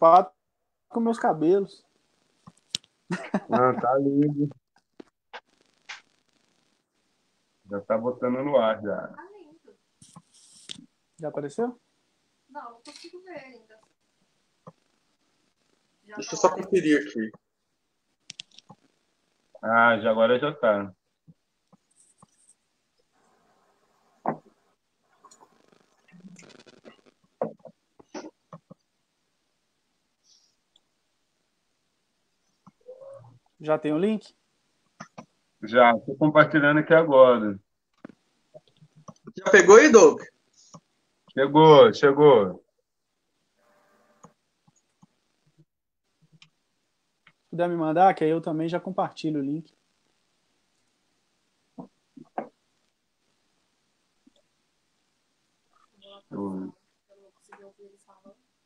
preocupado com meus cabelos. Ah, tá lindo. Já tá botando no ar, já. Já apareceu? Não consigo ver ainda. Deixa eu só conferir aqui. Ah, já agora já tá. Já tem o link? Já, tô compartilhando aqui agora. Já pegou aí, Doug? Chegou. Se puder me mandar, que aí eu também já compartilho o link.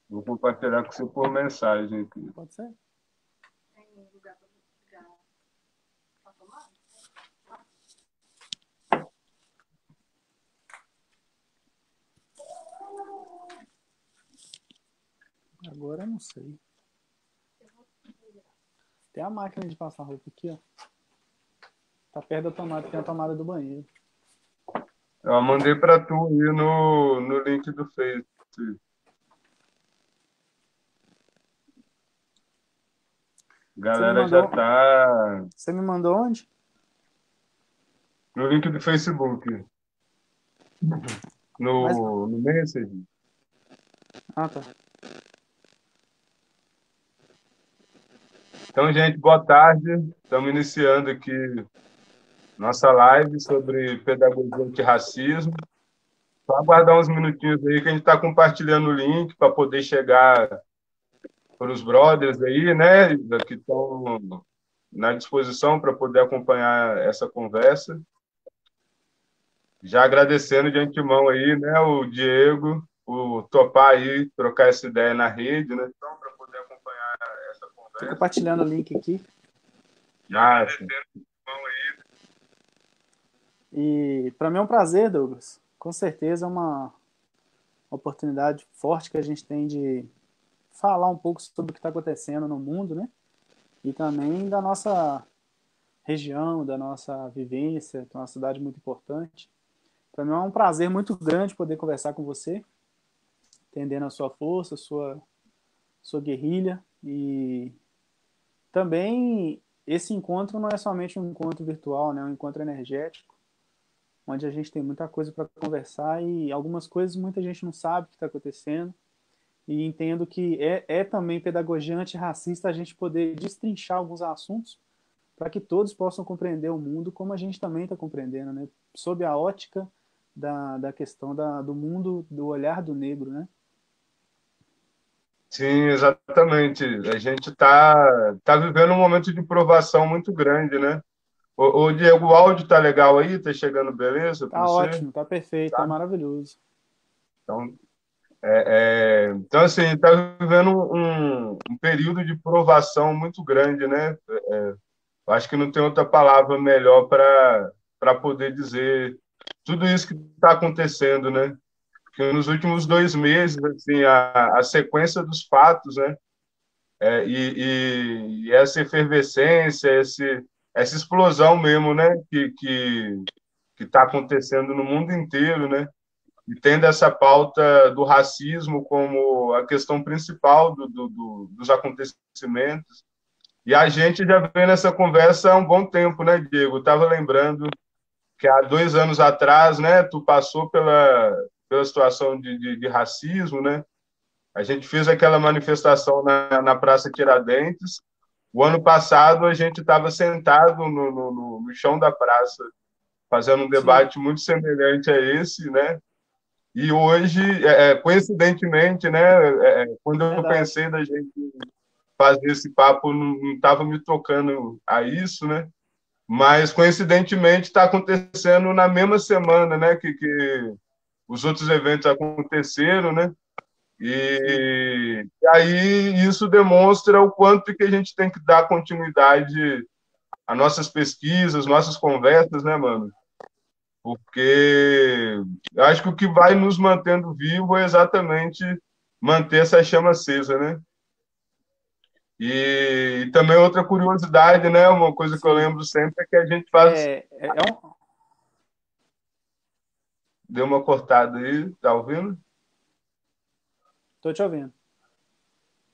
Vou compartilhar com você por mensagem aqui. Pode ser? Tem lugar para ligar a tomada? Agora eu não sei. Tem a máquina de passar roupa aqui, ó. Tá perto da tomada, tem a tomada do banheiro. Eu mandei para tu aí no link do Face. Galera já tá Você me mandou onde? no link do Facebook. No Messenger. Ah, tá. Então, gente, boa tarde. Estamos iniciando aqui nossa live sobre pedagogia antirracismo. Só aguardar uns minutinhos aí que a gente está compartilhando o link para poder chegar para os brothers aí, né, que estão na disposição para poder acompanhar essa conversa. Já agradecendo de antemão aí, né, o Diego, o topar aí, trocar essa ideia na rede, né, para poder acompanhar essa conversa. Tô compartilhando o link aqui. Já, E para mim é um prazer, Douglas. Com certeza é uma oportunidade forte que a gente tem de falar um pouco sobre o que está acontecendo no mundo, né? E também da nossa região, da nossa vivência, que é uma cidade muito importante. Para mim é um prazer muito grande poder conversar com você, entendendo a sua força, sua guerrilha. E também esse encontro não é somente um encontro virtual, né? É um encontro energético, onde a gente tem muita coisa para conversar e algumas coisas muita gente não sabe o que está acontecendo. E entendo que é também pedagogia antirracista a gente poder destrinchar alguns assuntos para que todos possam compreender o mundo como a gente também está compreendendo, né? Sob a ótica da questão do mundo, do olhar do negro, né? sim, exatamente. A gente tá vivendo um momento de provação muito grande, né? Ô, Diego, o áudio tá legal aí? Tá chegando beleza para Tá você? ótimo, tá perfeito, tá maravilhoso. Então, então assim, tá vivendo um período de provação muito grande, né? Eu acho que não tem outra palavra melhor para poder dizer tudo isso que está acontecendo, né? Porque nos últimos 2 meses, assim, a sequência dos fatos, né? E essa efervescência, essa explosão mesmo, né? Que está acontecendo no mundo inteiro, né? E tendo essa pauta do racismo como a questão principal dos acontecimentos. E a gente já vem nessa conversa há um bom tempo, né, Diego? Eu estava lembrando que há 2 anos atrás, né, tu passou pela situação de racismo, né? A gente fez aquela manifestação na Praça Tiradentes. O ano passado, a gente estava sentado no chão da praça, fazendo um debate Sim. muito semelhante a esse, né? E hoje, coincidentemente, né, quando eu Verdade. pensei da gente fazer esse papo, não estava me tocando a isso, né? Mas, coincidentemente, está acontecendo na mesma semana, né, que os outros eventos aconteceram, né? E aí isso demonstra o quanto que a gente tem que dar continuidade às nossas pesquisas, nossas conversas, né, mano? Porque eu acho que o que vai nos mantendo vivo é exatamente manter essa chama acesa, né? E também outra curiosidade, né? Uma coisa que eu Sim. lembro sempre é que a gente faz. É um... Deu uma cortada aí, tá ouvindo? Tô te ouvindo.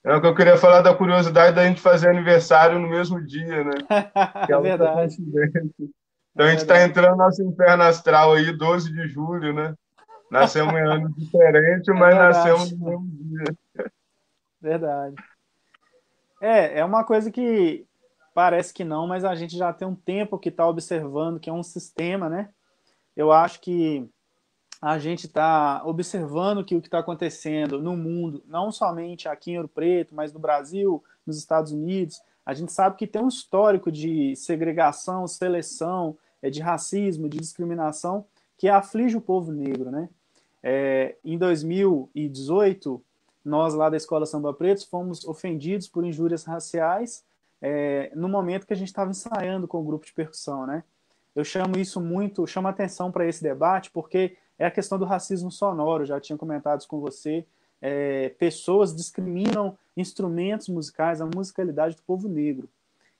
É o que eu queria falar da curiosidade da gente fazer aniversário no mesmo dia, né? Que é É outra verdade, coincidência. Então é a gente está verdade. entrando no nosso inferno astral aí, 12 de julho, né? Nascemos em anos diferentes, É mas nascemos verdade, no mesmo dia. verdade. É uma coisa que parece que não, mas a gente já tem um tempo que está observando que é um sistema, né? Eu acho que a gente está observando que o que está acontecendo no mundo, não somente aqui em Ouro Preto, mas no Brasil, nos Estados Unidos, a gente sabe que tem um histórico de segregação, seleção, de racismo, de discriminação que aflige o povo negro, né? Em 2018, nós lá da Escola Samba Pretos fomos ofendidos por injúrias raciais no momento que a gente estava ensaiando com o grupo de percussão, né? Eu chamo isso muito, chamo atenção para esse debate, porque é a questão do racismo sonoro, já tinha comentado com você. Pessoas discriminam instrumentos musicais, a musicalidade do povo negro.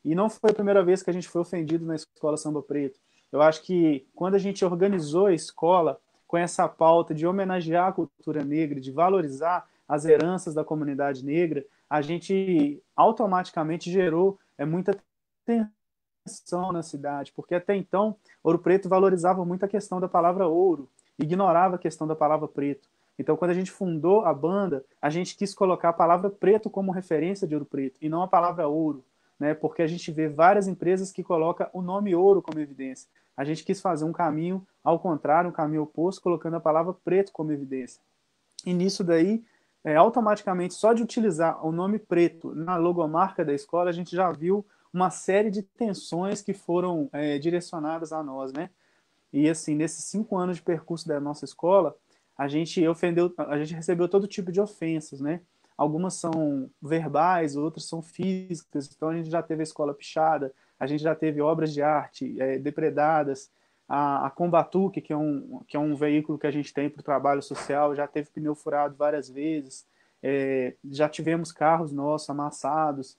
E não foi a primeira vez que a gente foi ofendido na Escola Samba Preto. Eu acho que quando a gente organizou a escola com essa pauta de homenagear a cultura negra, de valorizar as heranças da comunidade negra, a gente automaticamente gerou muita tensão na cidade, porque até então Ouro Preto valorizava muito a questão da palavra ouro, ignorava a questão da palavra preto. Então, quando a gente fundou a banda, a gente quis colocar a palavra preto como referência de Ouro Preto e não a palavra ouro, né? Porque a gente vê várias empresas que colocam o nome ouro como evidência. A gente quis fazer um caminho ao contrário, um caminho oposto, colocando a palavra preto como evidência. E nisso daí, automaticamente, só de utilizar o nome preto na logomarca da escola, a gente já viu uma série de tensões que foram direcionadas a nós, né? E assim, nesses 5 anos de percurso da nossa escola, a gente recebeu todo tipo de ofensas, né? Algumas são verbais, outras são físicas. Então a gente já teve a escola pichada, a gente já teve obras de arte depredadas, a Combatuque, que é um veículo que a gente tem para o trabalho social, já teve pneu furado várias vezes, já tivemos carros nossos amassados,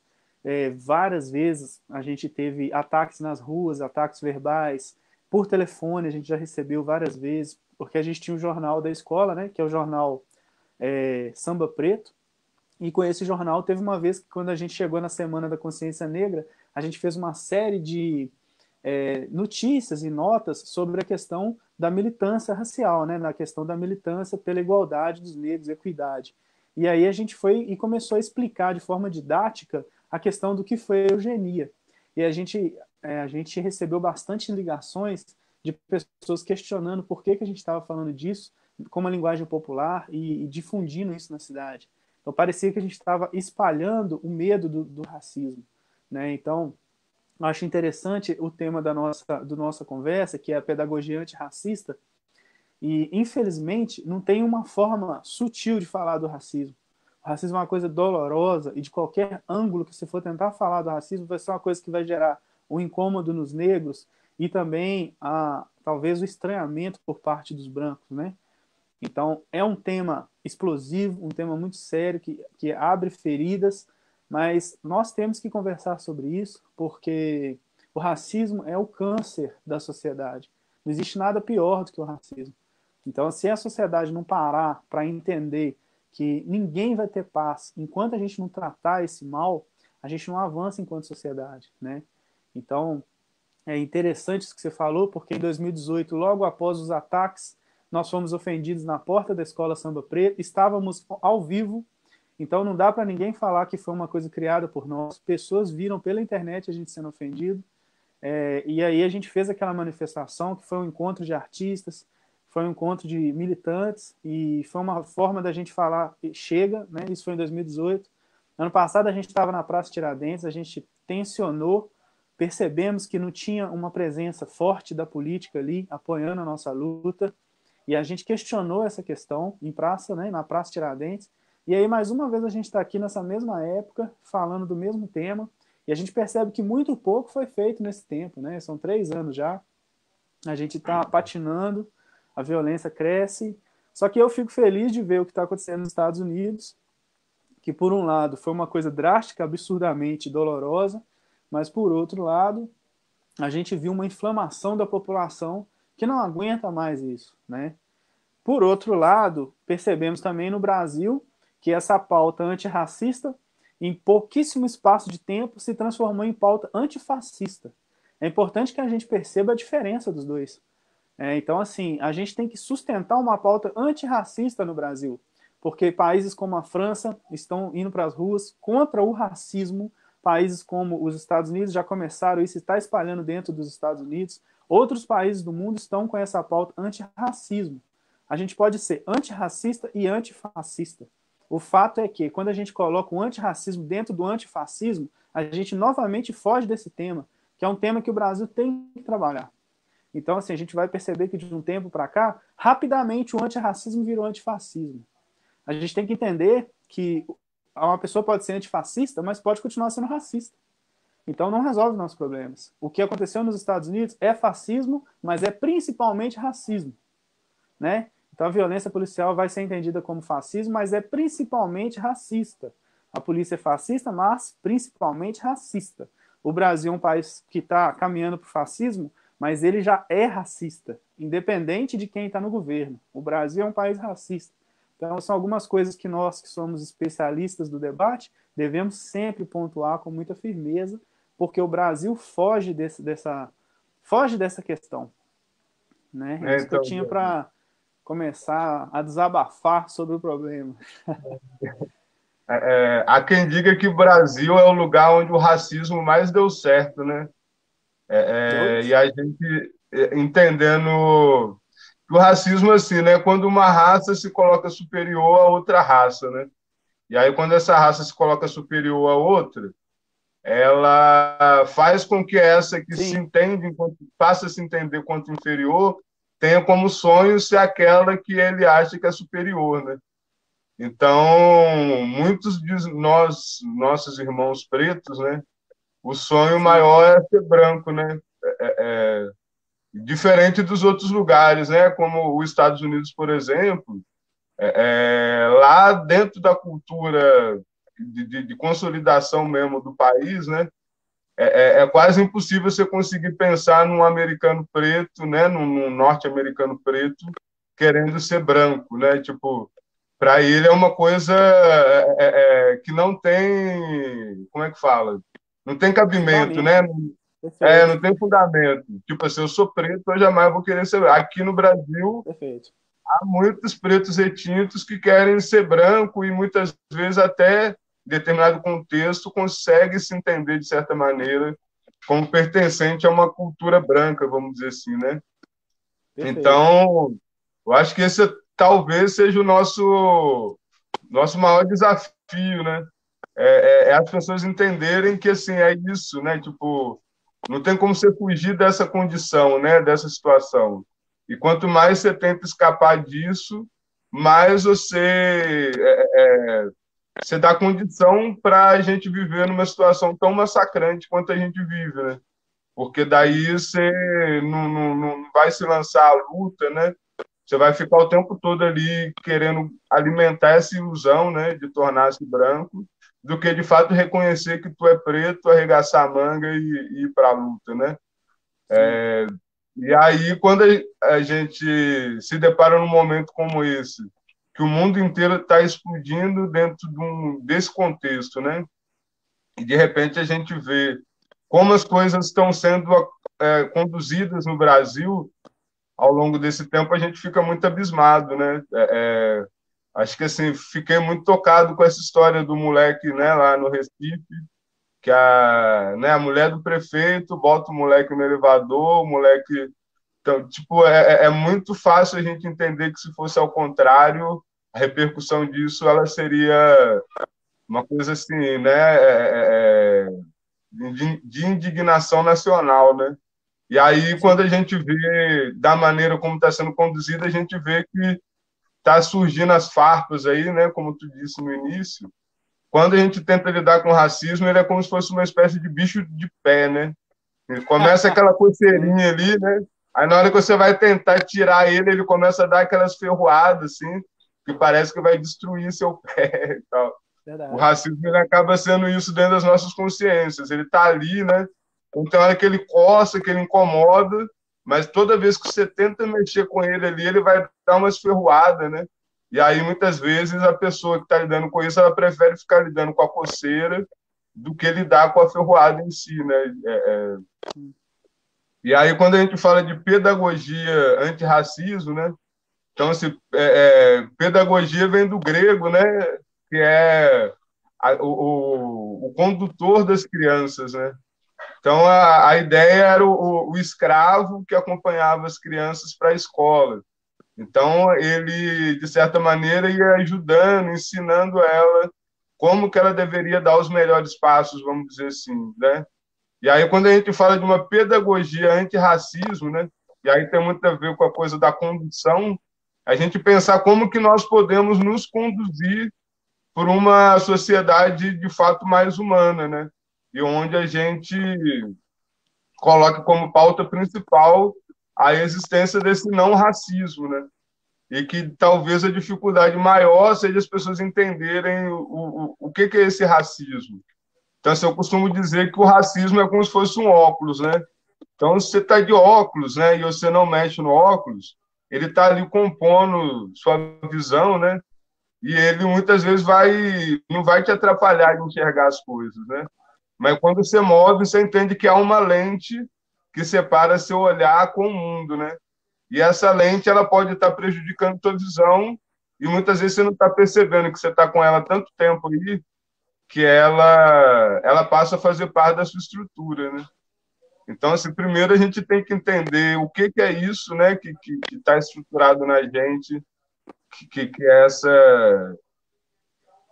várias vezes a gente teve ataques nas ruas, ataques verbais, por telefone a gente já recebeu várias vezes, porque a gente tinha um jornal da escola, né, que é o jornal Samba Preto, e com esse jornal teve uma vez que quando a gente chegou na Semana da Consciência Negra, a gente fez uma série de notícias e notas sobre a questão da militância racial, né, na questão da militância pela igualdade dos negros, equidade. E aí a gente foi e começou a explicar de forma didática a questão do que foi a eugenia. E a gente recebeu bastante ligações de pessoas questionando por que a gente estava falando disso com uma linguagem popular e difundindo isso na cidade. Então parecia que a gente estava espalhando o medo do racismo, né? Então acho interessante o tema do nossa conversa, que é a pedagogia antirracista, e infelizmente não tem uma forma sutil de falar do racismo. O racismo é uma coisa dolorosa e de qualquer ângulo que você for tentar falar do racismo vai ser uma coisa que vai gerar um incômodo nos negros e também talvez o estranhamento por parte dos brancos, né? Então, é um tema explosivo, um tema muito sério, que abre feridas, mas nós temos que conversar sobre isso, porque o racismo é o câncer da sociedade. Não existe nada pior do que o racismo. Então, se a sociedade não parar para entender que ninguém vai ter paz enquanto a gente não tratar esse mal, a gente não avança enquanto sociedade, né? Então, é interessante isso que você falou, porque em 2018, logo após os ataques, nós fomos ofendidos na porta da Escola Samba Preto, estávamos ao vivo, então não dá para ninguém falar que foi uma coisa criada por nós. Pessoas viram pela internet a gente sendo ofendido, e aí a gente fez aquela manifestação que foi um encontro de artistas, foi um encontro de militantes, e foi uma forma da gente falar, chega, né? Isso foi em 2018. Ano passado a gente estava na Praça Tiradentes, a gente tensionou, percebemos que não tinha uma presença forte da política ali apoiando a nossa luta, e a gente questionou essa questão em praça, né, na Praça Tiradentes, e aí mais uma vez a gente está aqui nessa mesma época, falando do mesmo tema, e a gente percebe que muito pouco foi feito nesse tempo, né? São 3 anos já, a gente está patinando, a violência cresce, só que eu fico feliz de ver o que está acontecendo nos Estados Unidos, que por um lado foi uma coisa drástica, absurdamente dolorosa, mas por outro lado a gente viu uma inflamação da população que não aguenta mais isso, né? Por outro lado, percebemos também no Brasil que essa pauta antirracista, em pouquíssimo espaço de tempo, se transformou em pauta antifascista. É importante que a gente perceba a diferença dos dois. Então, assim, a gente tem que sustentar uma pauta antirracista no Brasil, porque países como a França estão indo para as ruas contra o racismo, países como os Estados Unidos já começaram, isso está espalhando dentro dos Estados Unidos, outros países do mundo estão com essa pauta antirracismo. A gente pode ser antirracista e antifascista. O fato é que, quando a gente coloca o antirracismo dentro do antifascismo, a gente novamente foge desse tema, que é um tema que o Brasil tem que trabalhar. Então, assim, a gente vai perceber que de um tempo para cá, rapidamente o antirracismo virou antifascismo. A gente tem que entender que uma pessoa pode ser antifascista, mas pode continuar sendo racista. Então não resolve nossos problemas. O que aconteceu nos Estados Unidos é fascismo, mas é principalmente racismo, né? Então a violência policial vai ser entendida como fascismo, mas é principalmente racista. A polícia é fascista, mas principalmente racista. O Brasil é um país que está caminhando para o fascismo, mas ele já é racista, independente de quem está no governo. O Brasil é um país racista. Então são algumas coisas que nós, que somos especialistas do debate, devemos sempre pontuar com muita firmeza, porque o Brasil foge dessa questão, né? É isso que eu tinha para começar a desabafar sobre o problema. Há quem diga que o Brasil é o lugar onde o racismo mais deu certo, né? E a gente entendendo que o racismo, assim, né? Quando uma raça se coloca superior a outra raça, né? E aí, quando essa raça se coloca superior a outra, ela faz com que essa que se entende, passa a se entender quanto inferior, tenha como sonho ser aquela que ele acha que é superior, né? Então, muitos de nossos irmãos pretos, né? O sonho maior é ser branco, né? Diferente dos outros lugares, né? Como os Estados Unidos, por exemplo, lá dentro da cultura de consolidação mesmo do país, né? É quase impossível você conseguir pensar num americano preto, né? Num norte-americano preto querendo ser branco, né? Tipo, para ele é uma coisa que não tem, como é que fala? Não tem cabimento, né? Não tem fundamento. Tipo assim, eu sou preto, eu jamais vou querer ser. Aqui no Brasil, há muitos pretos retintos que querem ser branco e muitas vezes até em determinado contexto consegue se entender de certa maneira como pertencente a uma cultura branca, vamos dizer assim, né? Então, eu acho que esse talvez seja o nosso maior desafio, né? As pessoas entenderem que assim é isso, né? Tipo, não tem como você fugir dessa condição, né? Dessa situação. E quanto mais você tenta escapar disso, mais você dá condição para a gente viver numa situação tão massacrante quanto a gente vive, né? Porque daí você não vai se lançar à luta, né? Você vai ficar o tempo todo ali querendo alimentar essa ilusão, né, de tornar-se branco, do que de fato reconhecer que tu é preto, arregaçar a manga e ir para a luta, né? E aí, quando a gente se depara num momento como esse, que o mundo inteiro está explodindo dentro desse contexto, né? E de repente a gente vê como as coisas estão sendo conduzidas no Brasil ao longo desse tempo, a gente fica muito abismado, né? Acho que assim, fiquei muito tocado com essa história do moleque, né, lá no Recife, que a mulher do prefeito bota o moleque no elevador, o moleque... Então, tipo, é muito fácil a gente entender que se fosse ao contrário, a repercussão disso ela seria uma coisa assim, né, de indignação nacional, né? E aí, quando a gente vê da maneira como está sendo conduzida, a gente vê que está surgindo as farpas aí, né? Como tu disse no início. Quando a gente tenta lidar com o racismo, ele é como se fosse uma espécie de bicho de pé, né? Ele começa aquela coceirinha ali, né? Aí, na hora que você vai tentar tirar ele, ele começa a dar aquelas ferroadas, assim, que parece que vai destruir seu pé e tal. O Verdade. racismo ele acaba sendo isso dentro das nossas consciências. Ele está ali, né? Então, tem hora que ele coça, que ele incomoda, mas toda vez que você tenta mexer com ele ali, ele vai dar umas ferroadas, né? E aí, muitas vezes, a pessoa que está lidando com isso, ela prefere ficar lidando com a coceira do que lidar com a ferroada em si, né? E aí, quando a gente fala de pedagogia antirracismo, né? Então, pedagogia vem do grego, né? Que é o condutor das crianças, né? Então, a ideia era o escravo que acompanhava as crianças para a escola. Então, ele, de certa maneira, ia ajudando, ensinando ela como que ela deveria dar os melhores passos, vamos dizer assim, né? E aí, quando a gente fala de uma pedagogia antirracismo, né? E aí tem muito a ver com a coisa da condução, a gente pensar como que nós podemos nos conduzir por uma sociedade de fato mais humana, né? E onde a gente coloca como pauta principal a existência desse não racismo, né? E que talvez a dificuldade maior seja as pessoas entenderem o que é esse racismo. Então, assim, eu costumo dizer que o racismo é como se fosse um óculos, né? Então, se você está de óculos, né, e você não mexe no óculos, ele está ali compondo sua visão, né? E ele muitas vezes não vai te atrapalhar de enxergar as coisas, né? Mas quando você move, você entende que há uma lente que separa seu olhar com o mundo, né? E essa lente ela pode estar prejudicando a sua visão e muitas vezes você não está percebendo que você está com ela há tanto tempo aí que ela passa a fazer parte da sua estrutura, né? Então, assim, primeiro a gente tem que entender o que é isso, né, que está estruturado na gente, que é essa,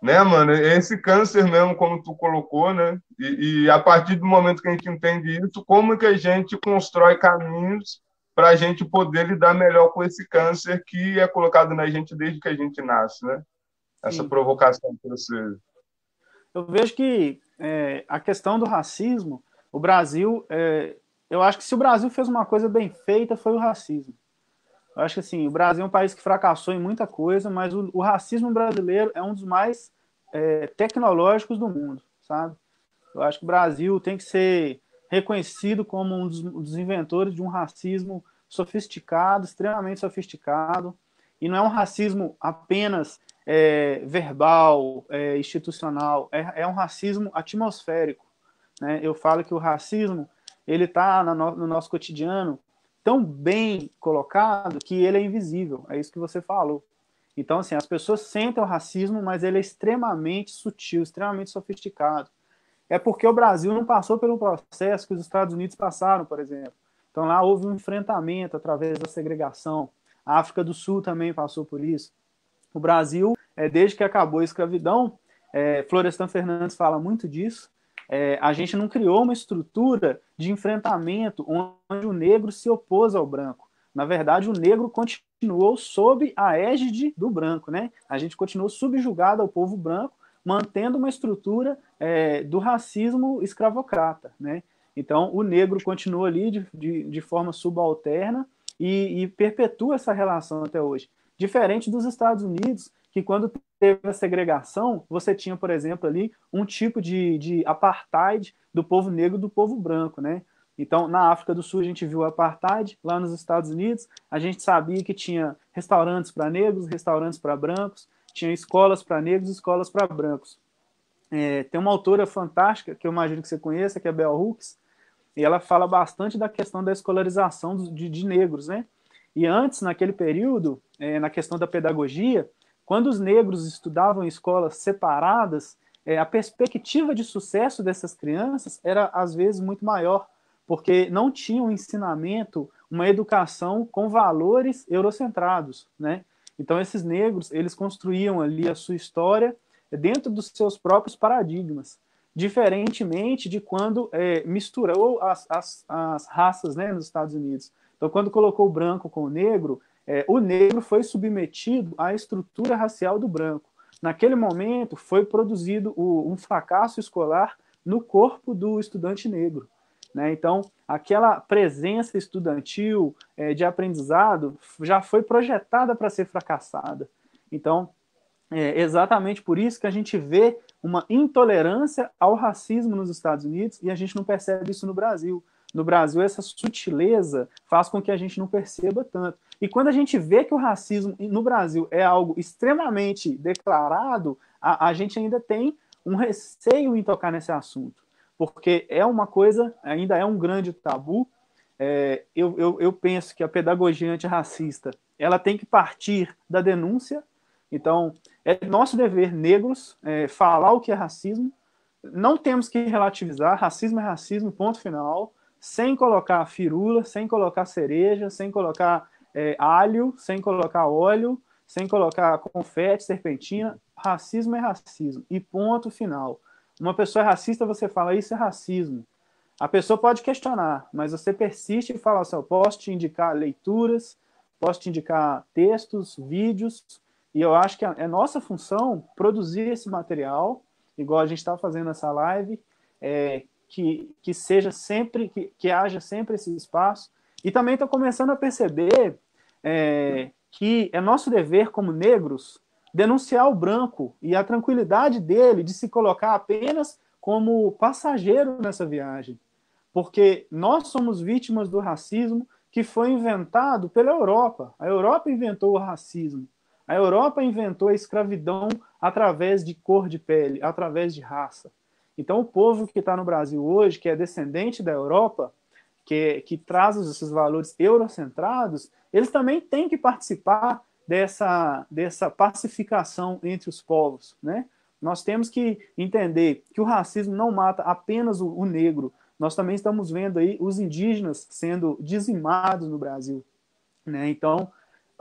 né, mano, é esse câncer mesmo, como tu colocou, né, e a partir do momento que a gente entende isso, como que a gente constrói caminhos para a gente poder lidar melhor com esse câncer que é colocado na gente desde que a gente nasce, né? Essa Sim. provocação para você. Eu vejo que a questão do racismo, o Brasil, eu acho que se o Brasil fez uma coisa bem feita, foi o racismo. Eu acho que assim, o Brasil é um país que fracassou em muita coisa, mas o racismo brasileiro é um dos mais tecnológicos do mundo, sabe? Eu acho que o Brasil tem que ser reconhecido como um dos inventores de um racismo sofisticado, extremamente sofisticado, e não é um racismo apenas verbal, institucional, é um racismo atmosférico, né? Eu falo que o racismo ele está no nosso cotidiano tão bem colocado que ele é invisível, é isso que você falou. Então, assim, as pessoas sentem o racismo, mas ele é extremamente sutil, extremamente sofisticado. É porque o Brasil não passou pelo processo que os Estados Unidos passaram, por exemplo. Então lá houve um enfrentamento através da segregação. A África do Sul também passou por isso. O Brasil, desde que acabou a escravidão, Florestan Fernandes fala muito disso, a gente não criou uma estrutura de enfrentamento onde o negro se opôs ao branco. Na verdade, o negro continuou sob a égide do branco, né? A gente continuou subjugado ao povo branco, mantendo uma estrutura do racismo escravocrata, né? Então, o negro continua ali de forma subalterna e perpetua essa relação até hoje. Diferente dos Estados Unidos, que quando teve a segregação, você tinha, por exemplo, ali um tipo de apartheid do povo negro e do povo branco, né? Então, na África do Sul, a gente viu o apartheid. Lá nos Estados Unidos, a gente sabia que tinha restaurantes para negros, restaurantes para brancos, tinha escolas para negros e escolas para brancos. Tem uma autora fantástica, que eu imagino que você conheça, que é a Bell Hooks, e ela fala bastante da questão da escolarização de negros, né? E antes, naquele período, na questão da pedagogia, quando os negros estudavam em escolas separadas, a perspectiva de sucesso dessas crianças era, às vezes, muito maior, porque não tinha um ensinamento, uma educação com valores eurocentrados, né? Então, esses negros, eles construíam ali a sua história dentro dos seus próprios paradigmas, diferentemente de quando misturou as raças, né, nos Estados Unidos. Então, quando colocou o branco com o negro foi submetido à estrutura racial do branco. Naquele momento, foi produzido um fracasso escolar no corpo do estudante negro, né? Então, aquela presença estudantil de aprendizado já foi projetada para ser fracassada. Então, exatamente por isso que a gente vê uma intolerância ao racismo nos Estados Unidos e a gente não percebe isso no Brasil. No Brasil, essa sutileza faz com que a gente não perceba tanto. E quando a gente vê que o racismo no Brasil é algo extremamente declarado, a gente ainda tem um receio em tocar nesse assunto, porque é uma coisa, ainda é um grande tabu. Eu penso que a pedagogia antirracista ela tem que partir da denúncia. Então, é nosso dever, negros, falar o que é racismo. Não temos que relativizar, racismo é racismo, ponto final, sem colocar firula, sem colocar cereja, sem colocar alho, sem colocar óleo, sem colocar confete, serpentina. Racismo é racismo, e ponto final. Uma pessoa é racista, você fala, isso é racismo. A pessoa pode questionar, mas você persiste e fala assim, eu posso te indicar leituras, posso te indicar textos, vídeos, e eu acho que é nossa função produzir esse material, igual a gente está fazendo essa live, que seja sempre, que haja sempre esse espaço. E também estou começando a perceber que é nosso dever como negros denunciar o branco e a tranquilidade dele de se colocar apenas como passageiro nessa viagem. Porque nós somos vítimas do racismo que foi inventado pela Europa. A Europa inventou o racismo. A Europa inventou a escravidão através de cor de pele, através de raça. Então, o povo que está no Brasil hoje, que é descendente da Europa, que traz esses valores eurocentrados, eles também têm que participar dessa pacificação entre os povos, né? Nós temos que entender que o racismo não mata apenas o negro. Nós também estamos vendo aí os indígenas sendo dizimados no Brasil, né? Então,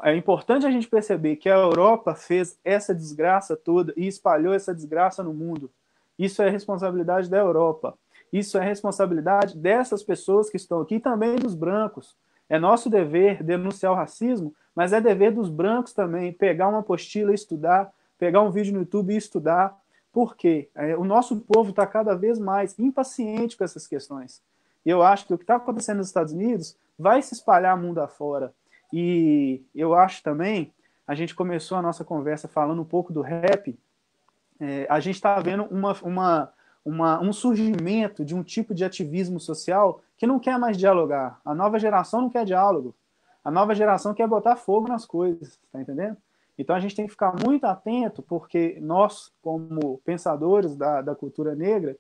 é importante a gente perceber que a Europa fez essa desgraça toda e espalhou essa desgraça no mundo. Isso é responsabilidade da Europa. Isso é responsabilidade dessas pessoas que estão aqui, também dos brancos. É nosso dever denunciar o racismo, mas é dever dos brancos também pegar uma apostila e estudar, pegar um vídeo no YouTube e estudar. Por quê? O nosso povo está cada vez mais impaciente com essas questões. E eu acho que o que está acontecendo nos Estados Unidos vai se espalhar mundo afora. E eu acho também, a gente começou a nossa conversa falando um pouco do rap, a gente está vendo um surgimento de um tipo de ativismo social que não quer mais dialogar. A nova geração não quer diálogo. A nova geração quer botar fogo nas coisas, tá entendendo? Então a gente tem que ficar muito atento, porque nós, como pensadores da cultura negra,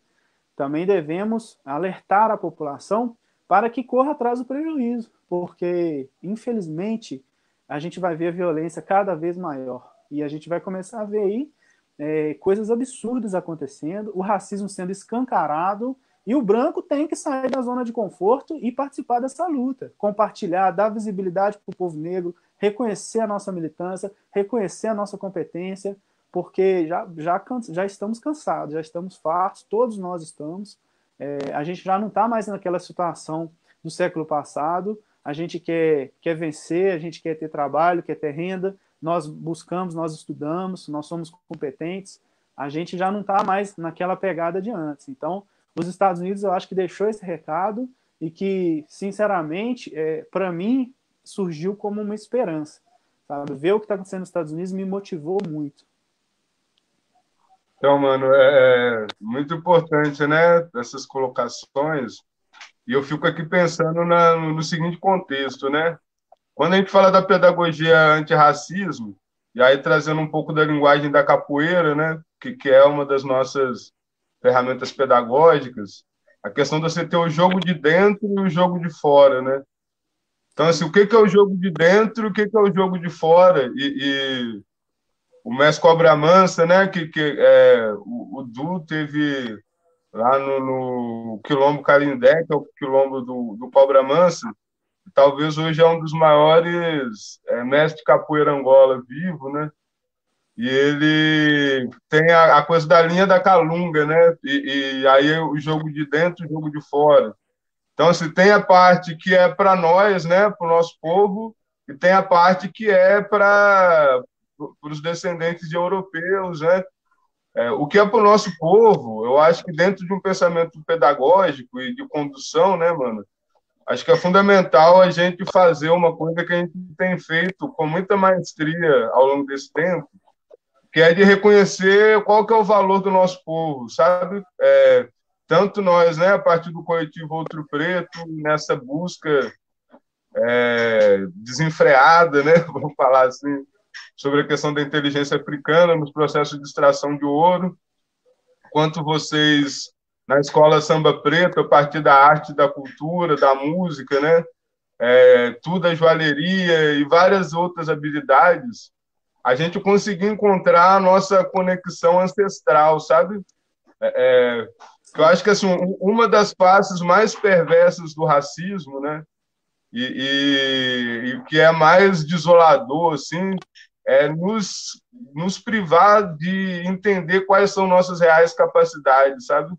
também devemos alertar a população para que corra atrás do prejuízo, porque, infelizmente, a gente vai ver a violência cada vez maior. E a gente vai começar a ver aí coisas absurdas acontecendo, o racismo sendo escancarado, e o branco tem que sair da zona de conforto e participar dessa luta, compartilhar, dar visibilidade para o povo negro, reconhecer a nossa militância, reconhecer a nossa competência, porque já estamos cansados, já estamos fartos, todos nós estamos. A gente já não está mais naquela situação do século passado, a gente quer vencer, a gente quer ter trabalho, quer ter renda, nós buscamos, nós estudamos, nós somos competentes, a gente já não está mais naquela pegada de antes. Então, os Estados Unidos, eu acho que deixou esse recado e que, sinceramente, para mim, surgiu como uma esperança. Sabe? Ver o que está acontecendo nos Estados Unidos me motivou muito. Então, mano, é muito importante, né, essas colocações. E eu fico aqui pensando no seguinte contexto, né? Quando a gente fala da pedagogia antirracismo, e aí trazendo um pouco da linguagem da capoeira, né, que é uma das nossas ferramentas pedagógicas, a questão de você ter o jogo de dentro e o jogo de fora, né? Então, assim, o que é o jogo de dentro e o que é o jogo de fora? E o mestre Cobra Mansa, né, o Du teve lá no Quilombo Carindé, que é o quilombo do Cobra Mansa, talvez hoje é um dos maiores mestres de capoeira Angola vivo, né? E ele tem a coisa da linha da calunga, né? E aí o jogo de dentro e o jogo de fora. Então, assim, tem a parte que é para nós, né, para o nosso povo, e tem a parte que é para os descendentes de europeus, né? O que é para o nosso povo, eu acho que dentro de um pensamento pedagógico e de condução, né, mano, acho que é fundamental a gente fazer uma coisa que a gente tem feito com muita maestria ao longo desse tempo, que é de reconhecer qual que é o valor do nosso povo, sabe? Tanto nós, né, a partir do coletivo Outro Preto, nessa busca desenfreada, né, vamos falar assim, sobre a questão da inteligência africana nos processos de extração de ouro, quanto vocês na escola Samba Preto, a partir da arte, da cultura, da música, né, tudo a joalheria e várias outras habilidades, a gente conseguiu encontrar a nossa conexão ancestral, sabe? Que eu acho que assim, uma das faces mais perversas do racismo, né, e o que é mais desolador, assim, é nos privar de entender quais são nossas reais capacidades, sabe?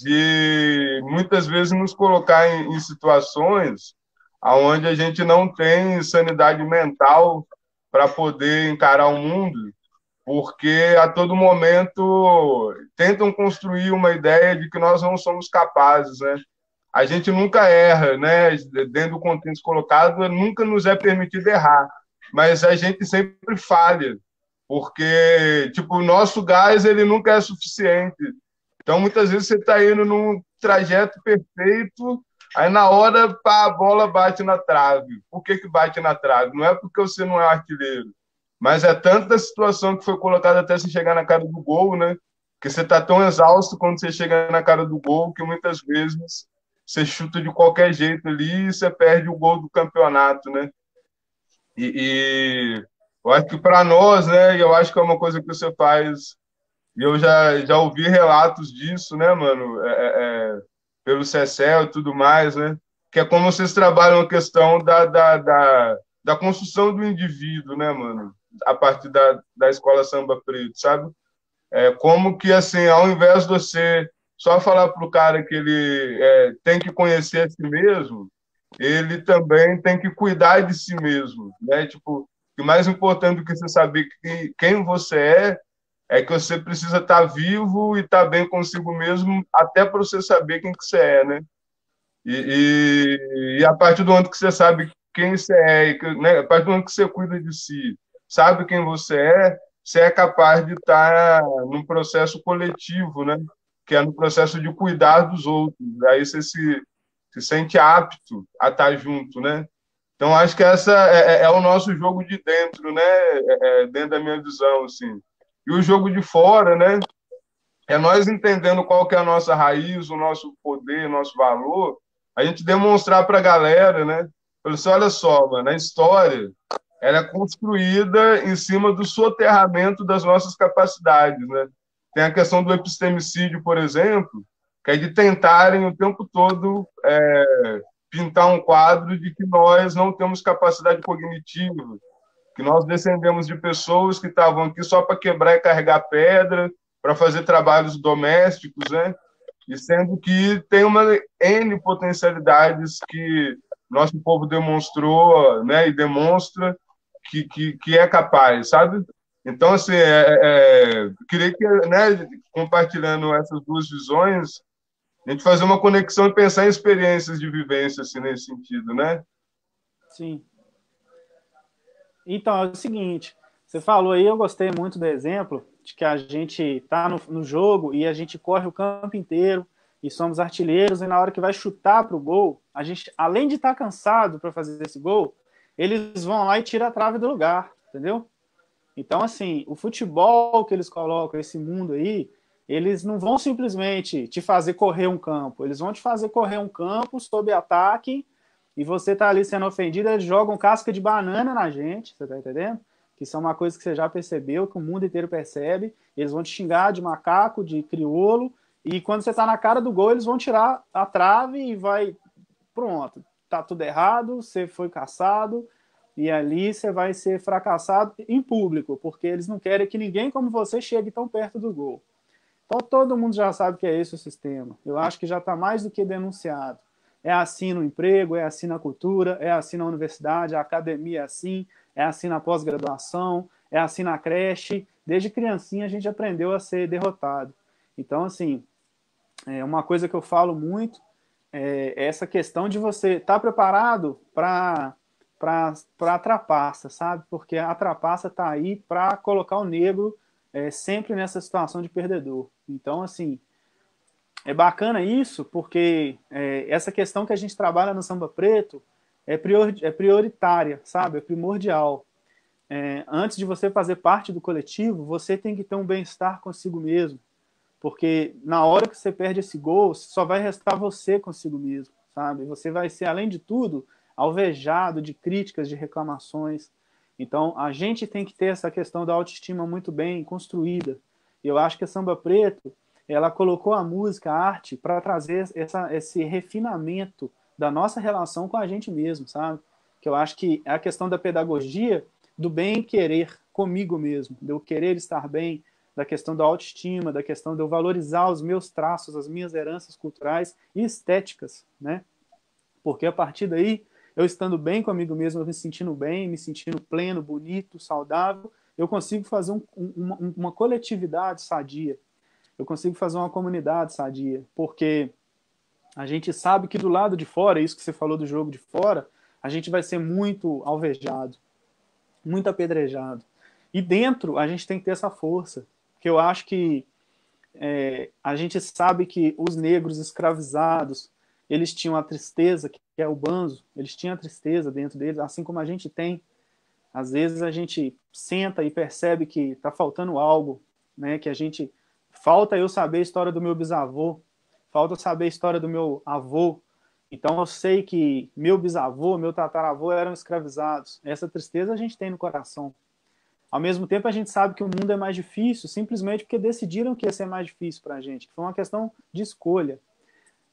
De muitas vezes nos colocar em situações onde a gente não tem sanidade mental para poder encarar o mundo, porque a todo momento tentam construir uma ideia de que nós não somos capazes, né? A gente nunca erra, né? Dentro do contexto colocado, nunca nos é permitido errar, mas a gente sempre falha, porque tipo, o nosso gás ele nunca é suficiente. Então, muitas vezes você está indo num trajeto perfeito, aí na hora pá, a bola bate na trave. Por que que bate na trave? Não é porque você não é artilheiro, mas é tanta situação que foi colocada até você chegar na cara do gol, né? Que você está tão exausto quando você chega na cara do gol que muitas vezes você chuta de qualquer jeito ali e você perde o gol do campeonato, né? E eu acho que para nós, né? Eu acho que é uma coisa que você faz, e eu já ouvi relatos disso, né, mano? Pelo CECEL e tudo mais, né? Que é como vocês trabalham a questão da construção do indivíduo, né, mano? A partir da escola Samba Preto, sabe? Como que, assim, ao invés de você só falar para o cara que ele tem que conhecer a si mesmo, ele também tem que cuidar de si mesmo, né? Tipo, o mais importante do que você saber quem você é que você precisa estar vivo e estar bem consigo mesmo até para você saber quem que você é, né? E a partir do momento que você sabe quem você é, né? A partir do momento que você cuida de si, sabe quem você é capaz de estar num processo coletivo, né? Que é no processo de cuidar dos outros. Aí você se sente apto a estar junto, né? Então, acho que essa é o nosso jogo de dentro, né? Dentro da minha visão, assim. E o jogo de fora, né? É nós entendendo qual que é a nossa raiz, o nosso poder, o nosso valor, a gente demonstrar para a galera, né? Olha só, mano, a história ela é construída em cima do soterramento das nossas capacidades, né? Tem a questão do epistemicídio, por exemplo, que é de tentarem o tempo todo pintar um quadro de que nós não temos capacidade cognitiva, que nós descendemos de pessoas que estavam aqui só para quebrar e carregar pedra, para fazer trabalhos domésticos, né? E sendo que tem uma N potencialidades que nosso povo demonstrou, né, e demonstra que é capaz, sabe? Então, assim, queria que, né, compartilhando essas duas visões, a gente fazer uma conexão e pensar em experiências de vivência, assim, nesse sentido, né? Sim. Então, é o seguinte, você falou aí, eu gostei muito do exemplo de que a gente está no jogo e a gente corre o campo inteiro e somos artilheiros e na hora que vai chutar para o gol, a gente, além de estar cansado para fazer esse gol, eles vão lá e tiram a trave do lugar, entendeu? Então, assim, o futebol que eles colocam, esse mundo aí, eles não vão simplesmente te fazer correr um campo, eles vão te fazer correr um campo sob ataque e você tá ali sendo ofendido, eles jogam casca de banana na gente, você tá entendendo? Que isso é uma coisa que você já percebeu, que o mundo inteiro percebe, eles vão te xingar de macaco, de crioulo, e quando você tá na cara do gol, eles vão tirar a trave e vai, pronto, tá tudo errado, você foi caçado, e ali você vai ser fracassado em público, porque eles não querem que ninguém como você chegue tão perto do gol. Então todo mundo já sabe que é esse o sistema. Eu acho que já está mais do que denunciado. É assim no emprego, é assim na cultura, é assim na universidade, a academia é assim na pós-graduação, é assim na creche. Desde criancinha a gente aprendeu a ser derrotado. Então, assim, uma coisa que eu falo muito é essa questão de você estar preparado para para a trapaça, sabe? Porque a trapaça está aí para colocar o negro sempre nessa situação de perdedor. Então, assim, é bacana isso, porque essa questão que a gente trabalha no Samba Preto é prioritária, sabe? É primordial. Antes de você fazer parte do coletivo, você tem que ter um bem-estar consigo mesmo. Porque na hora que você perde esse gol, só vai restar você consigo mesmo, sabe? Você vai ser, além de tudo, alvejado de críticas, de reclamações. Então, a gente tem que ter essa questão da autoestima muito bem construída. Eu acho que a Samba Preto, ela colocou a música, a arte, para trazer esse refinamento da nossa relação com a gente mesmo, sabe? Que eu acho que é a questão da pedagogia, do bem querer comigo mesmo, de eu querer estar bem, da questão da autoestima, da questão de eu valorizar os meus traços, as minhas heranças culturais e estéticas, né? Porque a partir daí, eu estando bem comigo mesmo, eu me sentindo bem, me sentindo pleno, bonito, saudável, eu consigo fazer uma coletividade sadia, eu consigo fazer uma comunidade sadia, porque a gente sabe que do lado de fora, isso que você falou do jogo de fora, a gente vai ser muito alvejado, muito apedrejado. E dentro, a gente tem que ter essa força, que eu acho que a gente sabe que os negros escravizados, eles tinham a tristeza, que é o banzo, eles tinham a tristeza dentro deles, assim como a gente tem. Às vezes a gente senta e percebe que está faltando algo, né? Que a gente falta eu saber a história do meu bisavô, falta eu saber a história do meu avô. Então eu sei que meu bisavô, meu tataravô eram escravizados. Essa tristeza a gente tem no coração. Ao mesmo tempo, a gente sabe que o mundo é mais difícil simplesmente porque decidiram que ia ser mais difícil para a gente, que foi uma questão de escolha.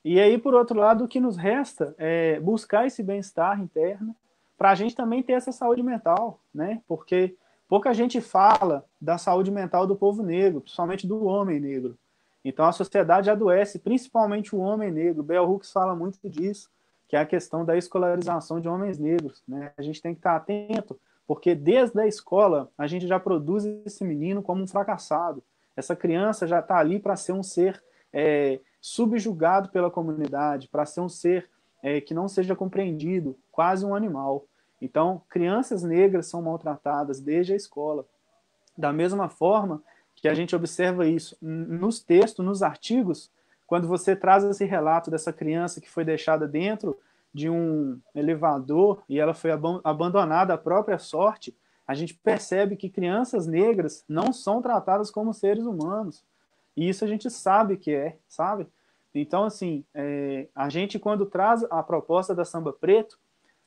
E aí, por outro lado, o que nos resta é buscar esse bem-estar interno para a gente também ter essa saúde mental, né? Porque pouca gente fala da saúde mental do povo negro, principalmente do homem negro. Então, a sociedade adoece, principalmente o homem negro. Bell Hooks fala muito disso, que é a questão da escolarização de homens negros, né? A gente tem que estar atento, porque desde a escola a gente já produz esse menino como um fracassado. Essa criança já está ali para ser um ser subjugado pela comunidade, para ser um ser que não seja compreendido, quase um animal. Então, crianças negras são maltratadas desde a escola. Da mesma forma que a gente observa isso nos textos, nos artigos, quando você traz esse relato dessa criança que foi deixada dentro de um elevador e ela foi abandonada à própria sorte, a gente percebe que crianças negras não são tratadas como seres humanos. E isso a gente sabe que sabe? Então, assim, a gente quando traz a proposta da Samba Preto,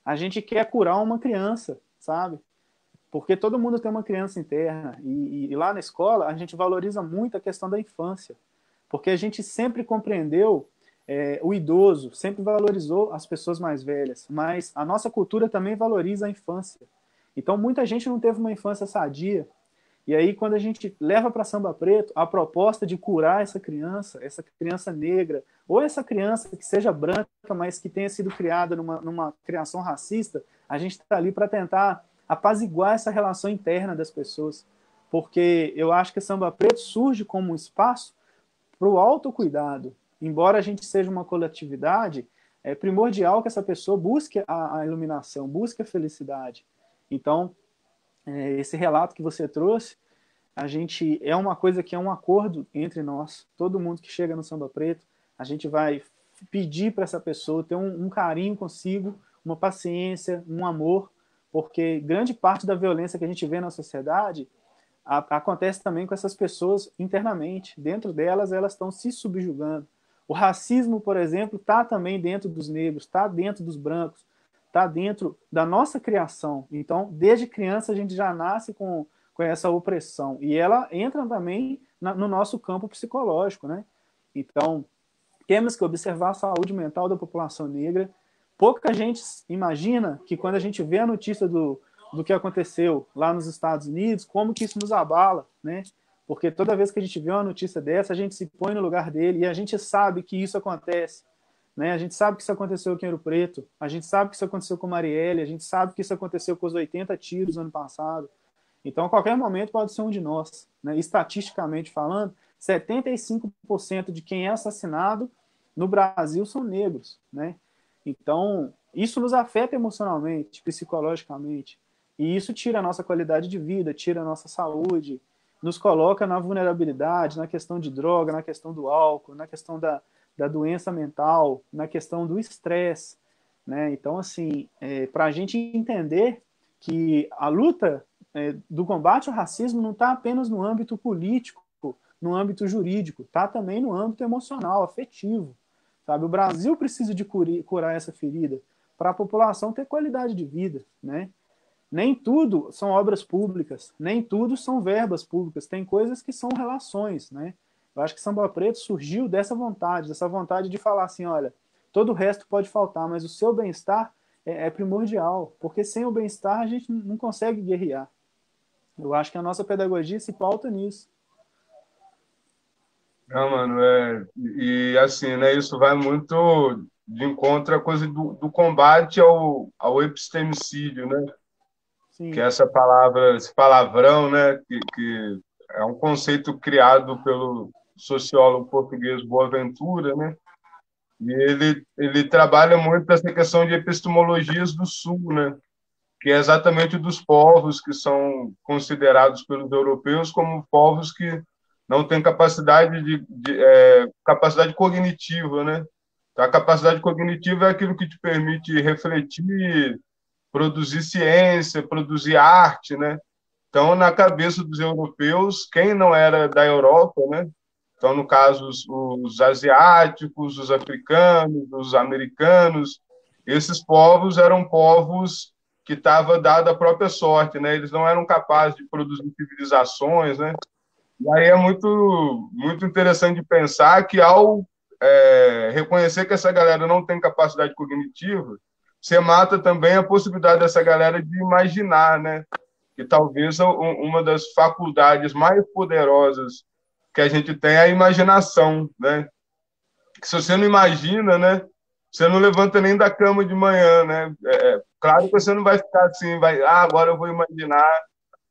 a gente quer curar uma criança, sabe? Porque todo mundo tem uma criança interna. E lá na escola, a gente valoriza muito a questão da infância. Porque a gente sempre compreendeu o idoso, sempre valorizou as pessoas mais velhas. Mas a nossa cultura também valoriza a infância. Então, muita gente não teve uma infância sadia. E aí, quando a gente leva para Samba Preto a proposta de curar essa criança negra, ou essa criança que seja branca, mas que tenha sido criada numa criação racista, a gente está ali para tentar apaziguar essa relação interna das pessoas. Porque eu acho que Samba Preto surge como um espaço para o autocuidado. Embora a gente seja uma coletividade, é primordial que essa pessoa busque a iluminação, busque a felicidade. Então, esse relato que você trouxe, a gente é uma coisa que é um acordo entre nós, todo mundo que chega no Samba Preto, a gente vai pedir para essa pessoa ter um carinho consigo, uma paciência, um amor, porque grande parte da violência que a gente vê na sociedade acontece também com essas pessoas internamente, dentro delas elas estão se subjugando. O racismo, por exemplo, está também dentro dos negros, está dentro dos brancos, está dentro da nossa criação. Então, desde criança, a gente já nasce com essa opressão. E ela entra também no nosso campo psicológico, né? Então, temos que observar a saúde mental da população negra. Pouca gente imagina que quando a gente vê a notícia do que aconteceu lá nos Estados Unidos, como que isso nos abala, né? Porque toda vez que a gente vê uma notícia dessa, a gente se põe no lugar dele e a gente sabe que isso acontece. Né? A gente sabe que isso aconteceu com Ouro Preto, a gente sabe que isso aconteceu com Marielle, a gente sabe que isso aconteceu com os 80 tiros no ano passado. Então, a qualquer momento pode ser um de nós. Né? Estatisticamente falando, 75% de quem é assassinado no Brasil são negros. Né? Então, Isso nos afeta emocionalmente, psicologicamente, e isso tira a nossa qualidade de vida, tira a nossa saúde, nos coloca na vulnerabilidade, na questão de droga, na questão do álcool, na questão da doença mental, na questão do estresse, né? Então, assim, para a gente entender que a luta do combate ao racismo não está apenas no âmbito político, no âmbito jurídico, está também no âmbito emocional, afetivo, sabe? O Brasil precisa de curar essa ferida para a população ter qualidade de vida, né? Nem tudo são obras públicas, nem tudo são verbas públicas, tem coisas que são relações, né? Eu acho que Samba Preto surgiu dessa vontade de falar assim, olha, todo o resto pode faltar, mas o seu bem-estar é primordial, porque sem o bem-estar a gente não consegue guerrear. Eu acho que a nossa pedagogia se pauta nisso. Não, mano, e assim, né, isso vai muito de encontro à coisa do combate ao epistemicídio, né, que Sim, é essa palavra, esse palavrão, né, que é um conceito criado pelo sociólogo português Boaventura, né, e ele trabalha muito essa questão de epistemologias do Sul, né, que é exatamente dos povos que são considerados pelos europeus como povos que não têm capacidade capacidade cognitiva, né? Então, a capacidade cognitiva é aquilo que te permite refletir, produzir ciência, produzir arte, né? Então, na cabeça dos europeus, quem não era da Europa, né? Então, no caso, os asiáticos, os africanos, os americanos, esses povos eram povos que estava dada a própria sorte, né? Eles não eram capazes de produzir civilizações, né? E aí é muito interessante de pensar que ao reconhecer que essa galera não tem capacidade cognitiva, você mata também a possibilidade dessa galera de imaginar, né? Que talvez uma das faculdades mais poderosas que a gente tem é a imaginação, né? Que se você não imagina, né? Você não levanta nem da cama de manhã, né? Claro que você não vai ficar assim, agora eu vou imaginar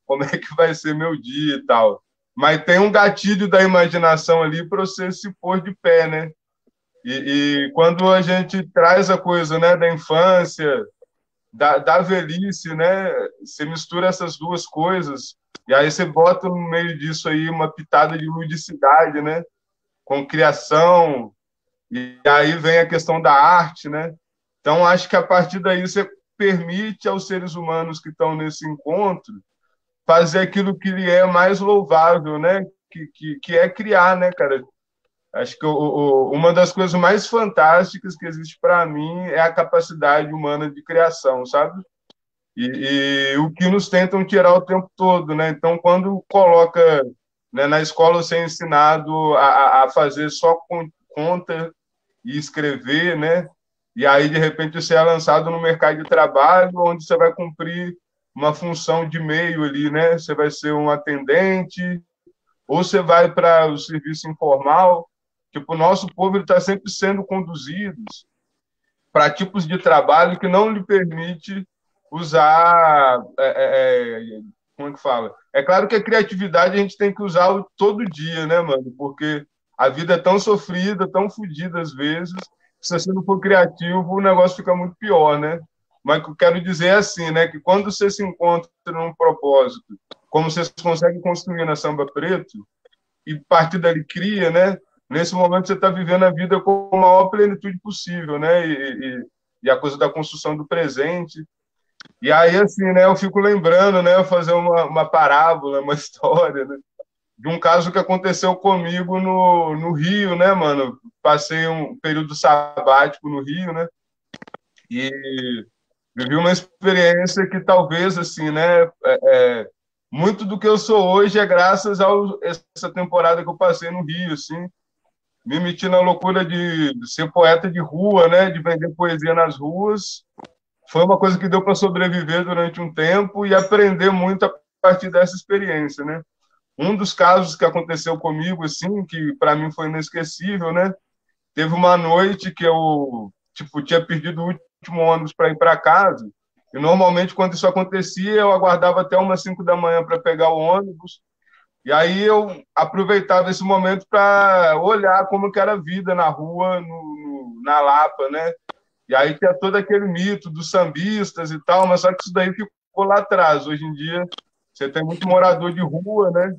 como é que vai ser meu dia e tal. Mas tem um gatilho da imaginação ali para você se pôr de pé, né? E quando a gente traz a coisa, né, da infância, da velhice, né? Você mistura essas duas coisas e aí você bota no meio disso aí uma pitada de ludicidade, né? Com criação, e aí vem a questão da arte, né? Então, acho que a partir daí você permite aos seres humanos que estão nesse encontro fazer aquilo que lhe é mais louvável, né? Que é criar, né, cara? Acho que uma das coisas mais fantásticas que existe para mim é a capacidade humana de criação, sabe? E o que nos tentam tirar o tempo todo, né? Então, quando coloca, né, na escola você é ensinado a fazer só conta e escrever, né? E aí, de repente, você é lançado no mercado de trabalho, onde você vai cumprir uma função de meio ali, né? Você vai ser um atendente, ou você vai para o serviço informal. Tipo, o nosso povo está sempre sendo conduzido para tipos de trabalho que não lhe permite usar, como é que fala? É claro que a criatividade a gente tem que usar todo dia, né, mano? Porque a vida é tão sofrida, tão fodida às vezes, que se você não for criativo, o negócio fica muito pior, né? Mas o que eu quero dizer é assim, né, que quando você se encontra num propósito, como vocês conseguem construir na Samba Preto, e partir dali cria, né? Nesse momento você está vivendo a vida com a maior plenitude possível, né? E a coisa da construção do presente. E aí, assim, né, eu fico lembrando, né, eu fazer uma parábola, uma história, né, de um caso que aconteceu comigo no Rio, né, mano? Passei um período sabático no Rio, né? E vivi uma experiência que talvez, assim, né, muito do que eu sou hoje é graças a essa temporada que eu passei no Rio, assim, me meti na loucura de ser poeta de rua, né, de vender poesia nas ruas. Foi uma coisa que deu para sobreviver durante um tempo e aprender muito a partir dessa experiência, né? Um dos casos que aconteceu comigo, assim, que para mim foi inesquecível, né? Teve uma noite que eu, tipo, tinha perdido o último ônibus para ir para casa. E normalmente, quando isso acontecia, eu aguardava até umas 5 da manhã para pegar o ônibus. E aí eu aproveitava esse momento para olhar como que era a vida na rua, na Lapa, né? E aí tinha todo aquele mito dos sambistas e tal, mas só que isso daí ficou lá atrás. Hoje em dia, você tem muito morador de rua, né?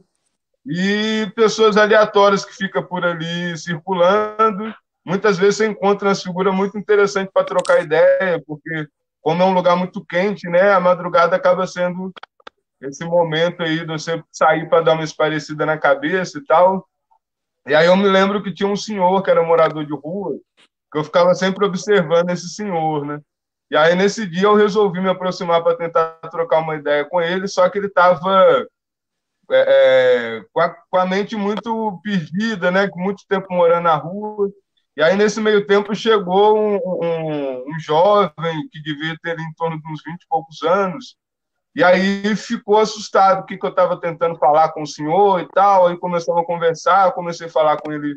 E pessoas aleatórias que ficam por ali circulando. Muitas vezes você encontra uma figura muito interessante para trocar ideia, porque como é um lugar muito quente, né? A madrugada acaba sendo esse momento aí de você sair para dar uma esparecida na cabeça e tal. E aí eu me lembro que tinha um senhor que era morador de rua, que eu ficava sempre observando esse senhor, né? E aí nesse dia eu resolvi me aproximar para tentar trocar uma ideia com ele, só que ele estava com a mente muito perdida, né? Com muito tempo morando na rua. E aí, nesse meio tempo, chegou um jovem que devia ter em torno de uns 20 e poucos anos, e aí ficou assustado, o que eu estava tentando falar com o senhor e tal, aí começamos a conversar, comecei a falar com ele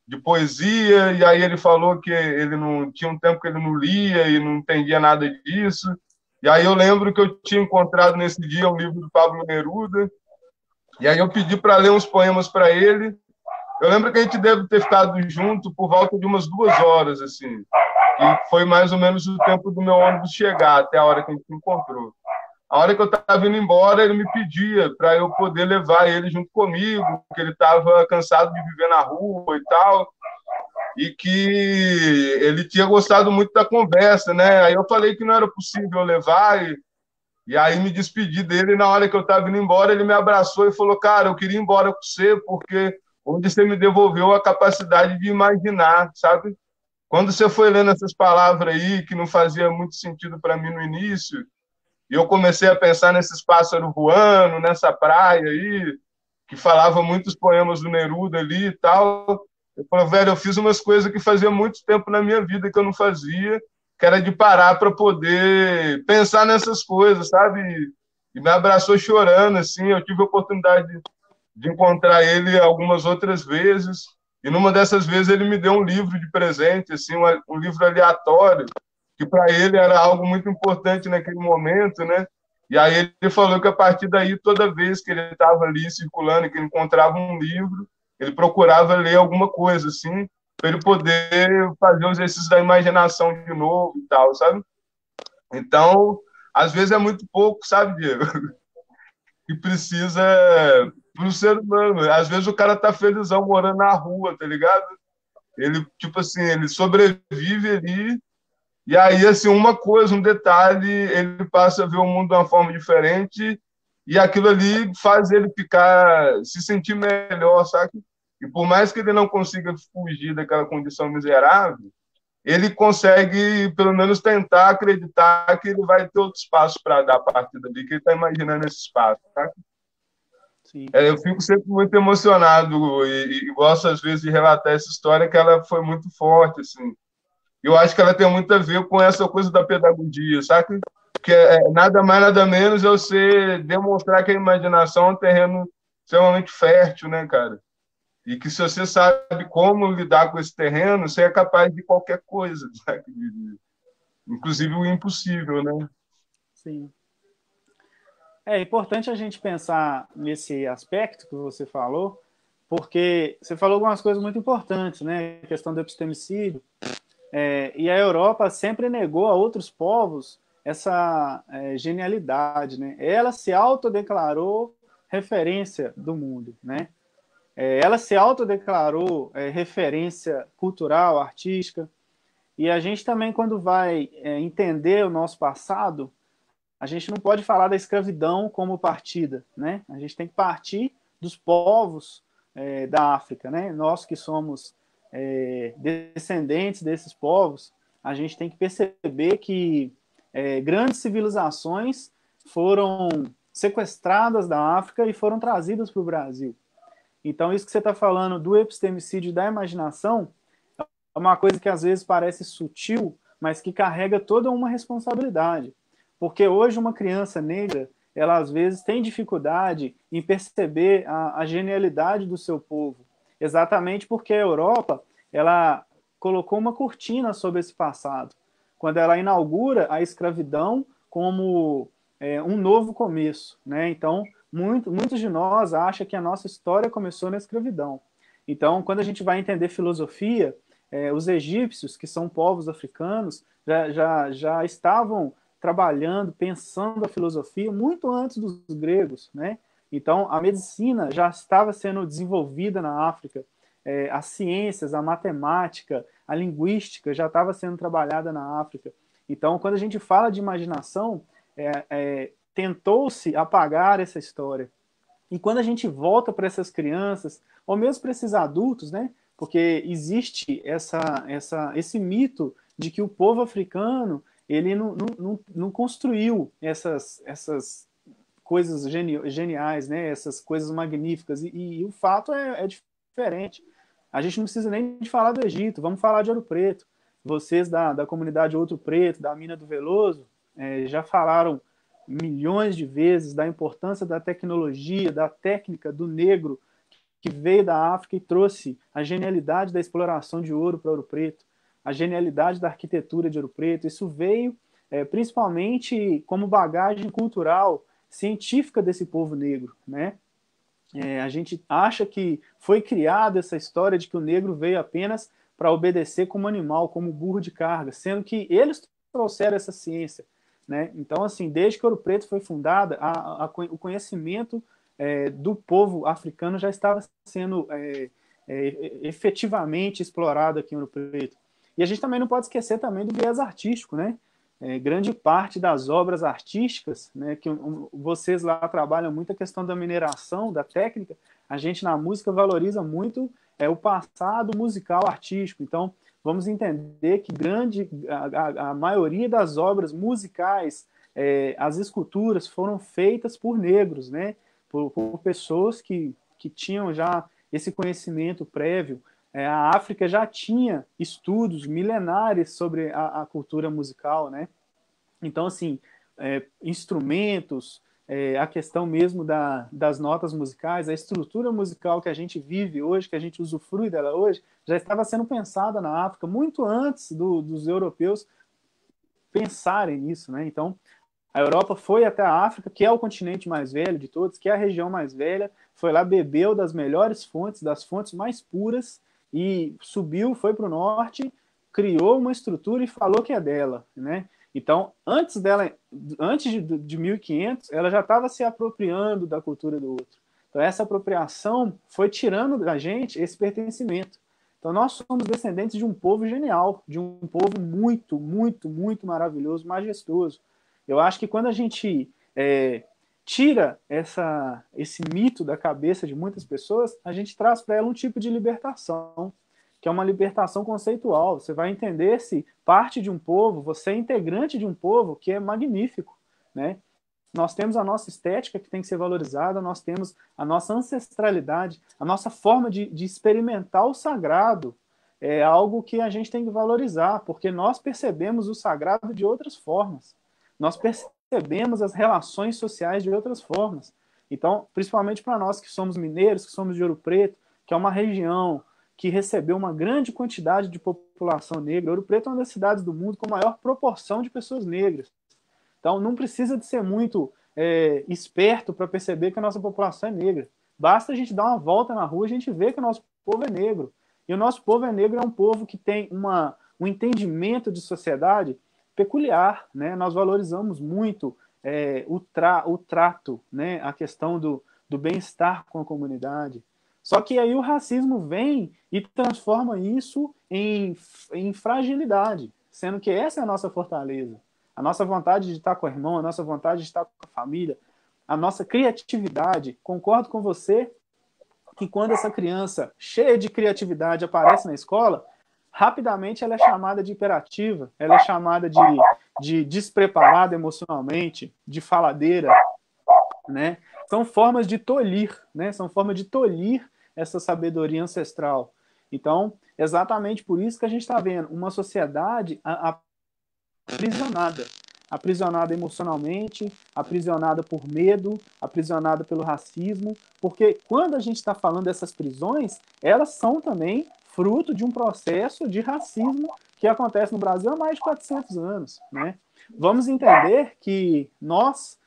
de poesia, e aí ele falou que ele não tinha um tempo que ele não lia e não entendia nada disso, e aí eu lembro que eu tinha encontrado nesse dia um livro do Pablo Neruda, e aí eu pedi para ler uns poemas para ele. Eu lembro que a gente deve ter ficado junto por volta de umas 2 horas, assim. E foi mais ou menos o tempo do meu ônibus chegar, até a hora que a gente se encontrou. A hora que eu estava indo embora, ele me pedia para eu poder levar ele junto comigo, porque ele estava cansado de viver na rua e tal, e que ele tinha gostado muito da conversa, né? Aí eu falei que não era possível eu levar, e aí me despedi dele, e na hora que eu estava indo embora, ele me abraçou e falou, cara, eu queria ir embora com você, porque onde você me devolveu a capacidade de imaginar, sabe? Quando você foi lendo essas palavras aí, que não fazia muito sentido para mim no início, e eu comecei a pensar nesses pássaros voando, nessa praia aí, que falava muitos poemas do Neruda ali e tal. Eu falei, velho, eu fiz umas coisas que fazia muito tempo na minha vida que eu não fazia, que era de parar para poder pensar nessas coisas, sabe? E me abraçou chorando, assim. Eu tive a oportunidade de encontrar ele algumas outras vezes, e numa dessas vezes ele me deu um livro de presente, assim, um livro aleatório, que para ele era algo muito importante naquele momento, né? E aí ele falou que a partir daí, toda vez que ele estava ali circulando, que ele encontrava um livro, ele procurava ler alguma coisa, assim, para ele poder fazer o exercício da imaginação de novo e tal, sabe? Então, às vezes é muito pouco, sabe, Diego? Que precisa para o ser humano. Às vezes o cara tá felizão morando na rua, tá ligado? Ele, tipo assim, ele sobrevive ali, e aí, assim, uma coisa, um detalhe, ele passa a ver o mundo de uma forma diferente, e aquilo ali faz ele ficar, se sentir melhor, sabe? E por mais que ele não consiga fugir daquela condição miserável, ele consegue, pelo menos, tentar acreditar que ele vai ter outros passos para dar a partir dali, que ele está imaginando esse espaço, sabe? Sim. Eu fico sempre muito emocionado e gosto, às vezes, de relatar essa história, que ela foi muito forte, assim. Eu acho que ela tem muito a ver com essa coisa da pedagogia, sabe? Que é nada mais, nada menos é você demonstrar que a imaginação é um terreno extremamente fértil, né, cara? E que se você sabe como lidar com esse terreno, você é capaz de qualquer coisa, sabe? Inclusive o impossível, né? Sim. É importante a gente pensar nesse aspecto que você falou, porque você falou algumas coisas muito importantes, né? A questão do epistemicídio. E a Europa sempre negou a outros povos essa genialidade, né? Ela se autodeclarou referência do mundo, né? Ela se autodeclarou referência cultural, artística, e a gente também, quando vai entender o nosso passado, a gente não pode falar da escravidão como partida, né? A gente tem que partir dos povos da África, né? Nós que somos descendentes desses povos, a gente tem que perceber que grandes civilizações foram sequestradas da África e foram trazidas para o Brasil. Então, isso que você está falando do epistemicídio da imaginação é uma coisa que às vezes parece sutil, mas que carrega toda uma responsabilidade. Porque hoje uma criança negra, ela às vezes tem dificuldade em perceber a genialidade do seu povo, exatamente porque a Europa, ela colocou uma cortina sobre esse passado, quando ela inaugura a escravidão como um novo começo, né? Então, muitos de nós acham que a nossa história começou na escravidão. Então, quando a gente vai entender filosofia, os egípcios, que são povos africanos, já estavam trabalhando, pensando a filosofia muito antes dos gregos, né? Então, a medicina já estava sendo desenvolvida na África, as ciências, a matemática, a linguística já estava sendo trabalhada na África. Então, quando a gente fala de imaginação, tentou-se apagar essa história. E quando a gente volta para essas crianças, ou mesmo para esses adultos, né? Porque existe esse mito de que o povo africano ele não construiu essas coisas geniais, né? Essas coisas magníficas. E o fato é diferente. A gente não precisa nem de falar do Egito, vamos falar de Ouro Preto. Vocês da comunidade Ouro Preto, da Mina do Veloso, já falaram milhões de vezes da importância da tecnologia, da técnica do negro que veio da África e trouxe a genialidade da exploração de ouro para Ouro Preto, a genialidade da arquitetura de Ouro Preto. Isso veio principalmente como bagagem cultural, científica desse povo negro, né? A gente acha que foi criada essa história de que o negro veio apenas para obedecer como animal, como burro de carga, sendo que eles trouxeram essa ciência, né? Então, assim, desde que Ouro Preto foi fundada, o conhecimento do povo africano já estava sendo efetivamente explorado aqui em Ouro Preto. E a gente também não pode esquecer também do viés artístico, né? Grande parte das obras artísticas, né, que vocês lá trabalham muito a questão da mineração, da técnica, a gente na música valoriza muito o passado musical artístico. Então, vamos entender que a maioria das obras musicais, as esculturas foram feitas por negros, né, por pessoas que tinham já esse conhecimento prévio. A África já tinha estudos milenares sobre a cultura musical, né? Então, assim, instrumentos, a questão mesmo das notas musicais, a estrutura musical que a gente vive hoje, que a gente usufrui dela hoje, já estava sendo pensada na África muito antes dos europeus pensarem nisso, né? Então, a Europa foi até a África, que é o continente mais velho de todos, que é a região mais velha, foi lá, bebeu das melhores fontes, das fontes mais puras, e subiu, foi para o norte, criou uma estrutura e falou que é dela, né? Então, antes de 1500, ela já estava se apropriando da cultura do outro. Então, essa apropriação foi tirando da gente esse pertencimento. Então, nós somos descendentes de um povo genial, de um povo muito, muito, muito maravilhoso, majestoso. Eu acho que quando a gente tira esse mito da cabeça de muitas pessoas, a gente traz para ela um tipo de libertação, que é uma libertação conceitual. Você vai entender se parte de um povo, você é integrante de um povo que é magnífico, né? Nós temos a nossa estética que tem que ser valorizada, nós temos a nossa ancestralidade, a nossa forma de experimentar o sagrado é algo que a gente tem que valorizar, porque nós percebemos o sagrado de outras formas. Nós percebemos as relações sociais de outras formas. Então, principalmente para nós que somos mineiros, que somos de Ouro Preto, que é uma região que recebeu uma grande quantidade de população negra. Ouro Preto é uma das cidades do mundo com maior proporção de pessoas negras. Então, não precisa de ser muito esperto para perceber que a nossa população é negra. Basta a gente dar uma volta na rua e a gente vê que o nosso povo é negro. E o nosso povo é negro, é um povo que tem um entendimento de sociedade peculiar, né? Nós valorizamos muito o trato, né? A questão do bem-estar com a comunidade. Só que aí o racismo vem e transforma isso em fragilidade, sendo que essa é a nossa fortaleza. A nossa vontade de estar com o irmão, a nossa vontade de estar com a família, a nossa criatividade. Concordo com você que quando essa criança cheia de criatividade aparece na escola, rapidamente ela é chamada de hiperativa, ela é chamada de despreparada emocionalmente, de faladeira, né? São formas de tolir, né? São formas de tolir essa sabedoria ancestral. Então, exatamente por isso que a gente está vendo uma sociedade aprisionada emocionalmente, aprisionada por medo, aprisionada pelo racismo, porque quando a gente está falando dessas prisões, elas são também fruto de um processo de racismo que acontece no Brasil há mais de 400 anos, né? Vamos entender que nós,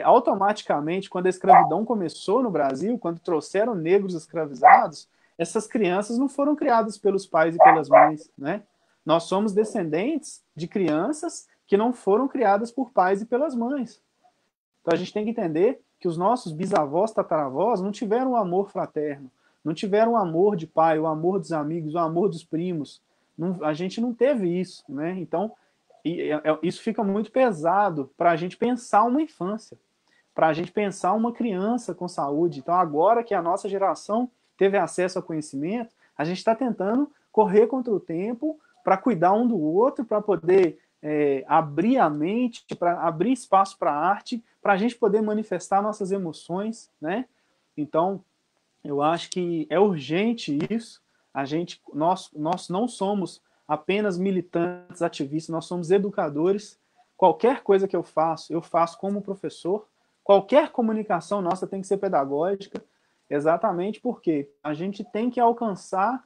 automaticamente, quando a escravidão começou no Brasil, quando trouxeram negros escravizados, essas crianças não foram criadas pelos pais e pelas mães, né? Nós somos descendentes de crianças que não foram criadas por pais e pelas mães. Então a gente tem que entender que os nossos bisavós, tataravós, não tiveram o amor fraterno, não tiveram o amor de pai, o amor dos amigos, o amor dos primos. A gente não teve isso, né? Então, isso fica muito pesado para a gente pensar uma infância, para a gente pensar uma criança com saúde. Então, agora que a nossa geração teve acesso ao conhecimento, a gente está tentando correr contra o tempo para cuidar um do outro, para poder abrir a mente, para abrir espaço para a arte, para a gente poder manifestar nossas emoções, né? Então, eu acho que é urgente isso. Nós não somos apenas militantes, ativistas, nós somos educadores. Qualquer coisa que eu faço como professor. Qualquer comunicação nossa tem que ser pedagógica, exatamente porque a gente tem que alcançar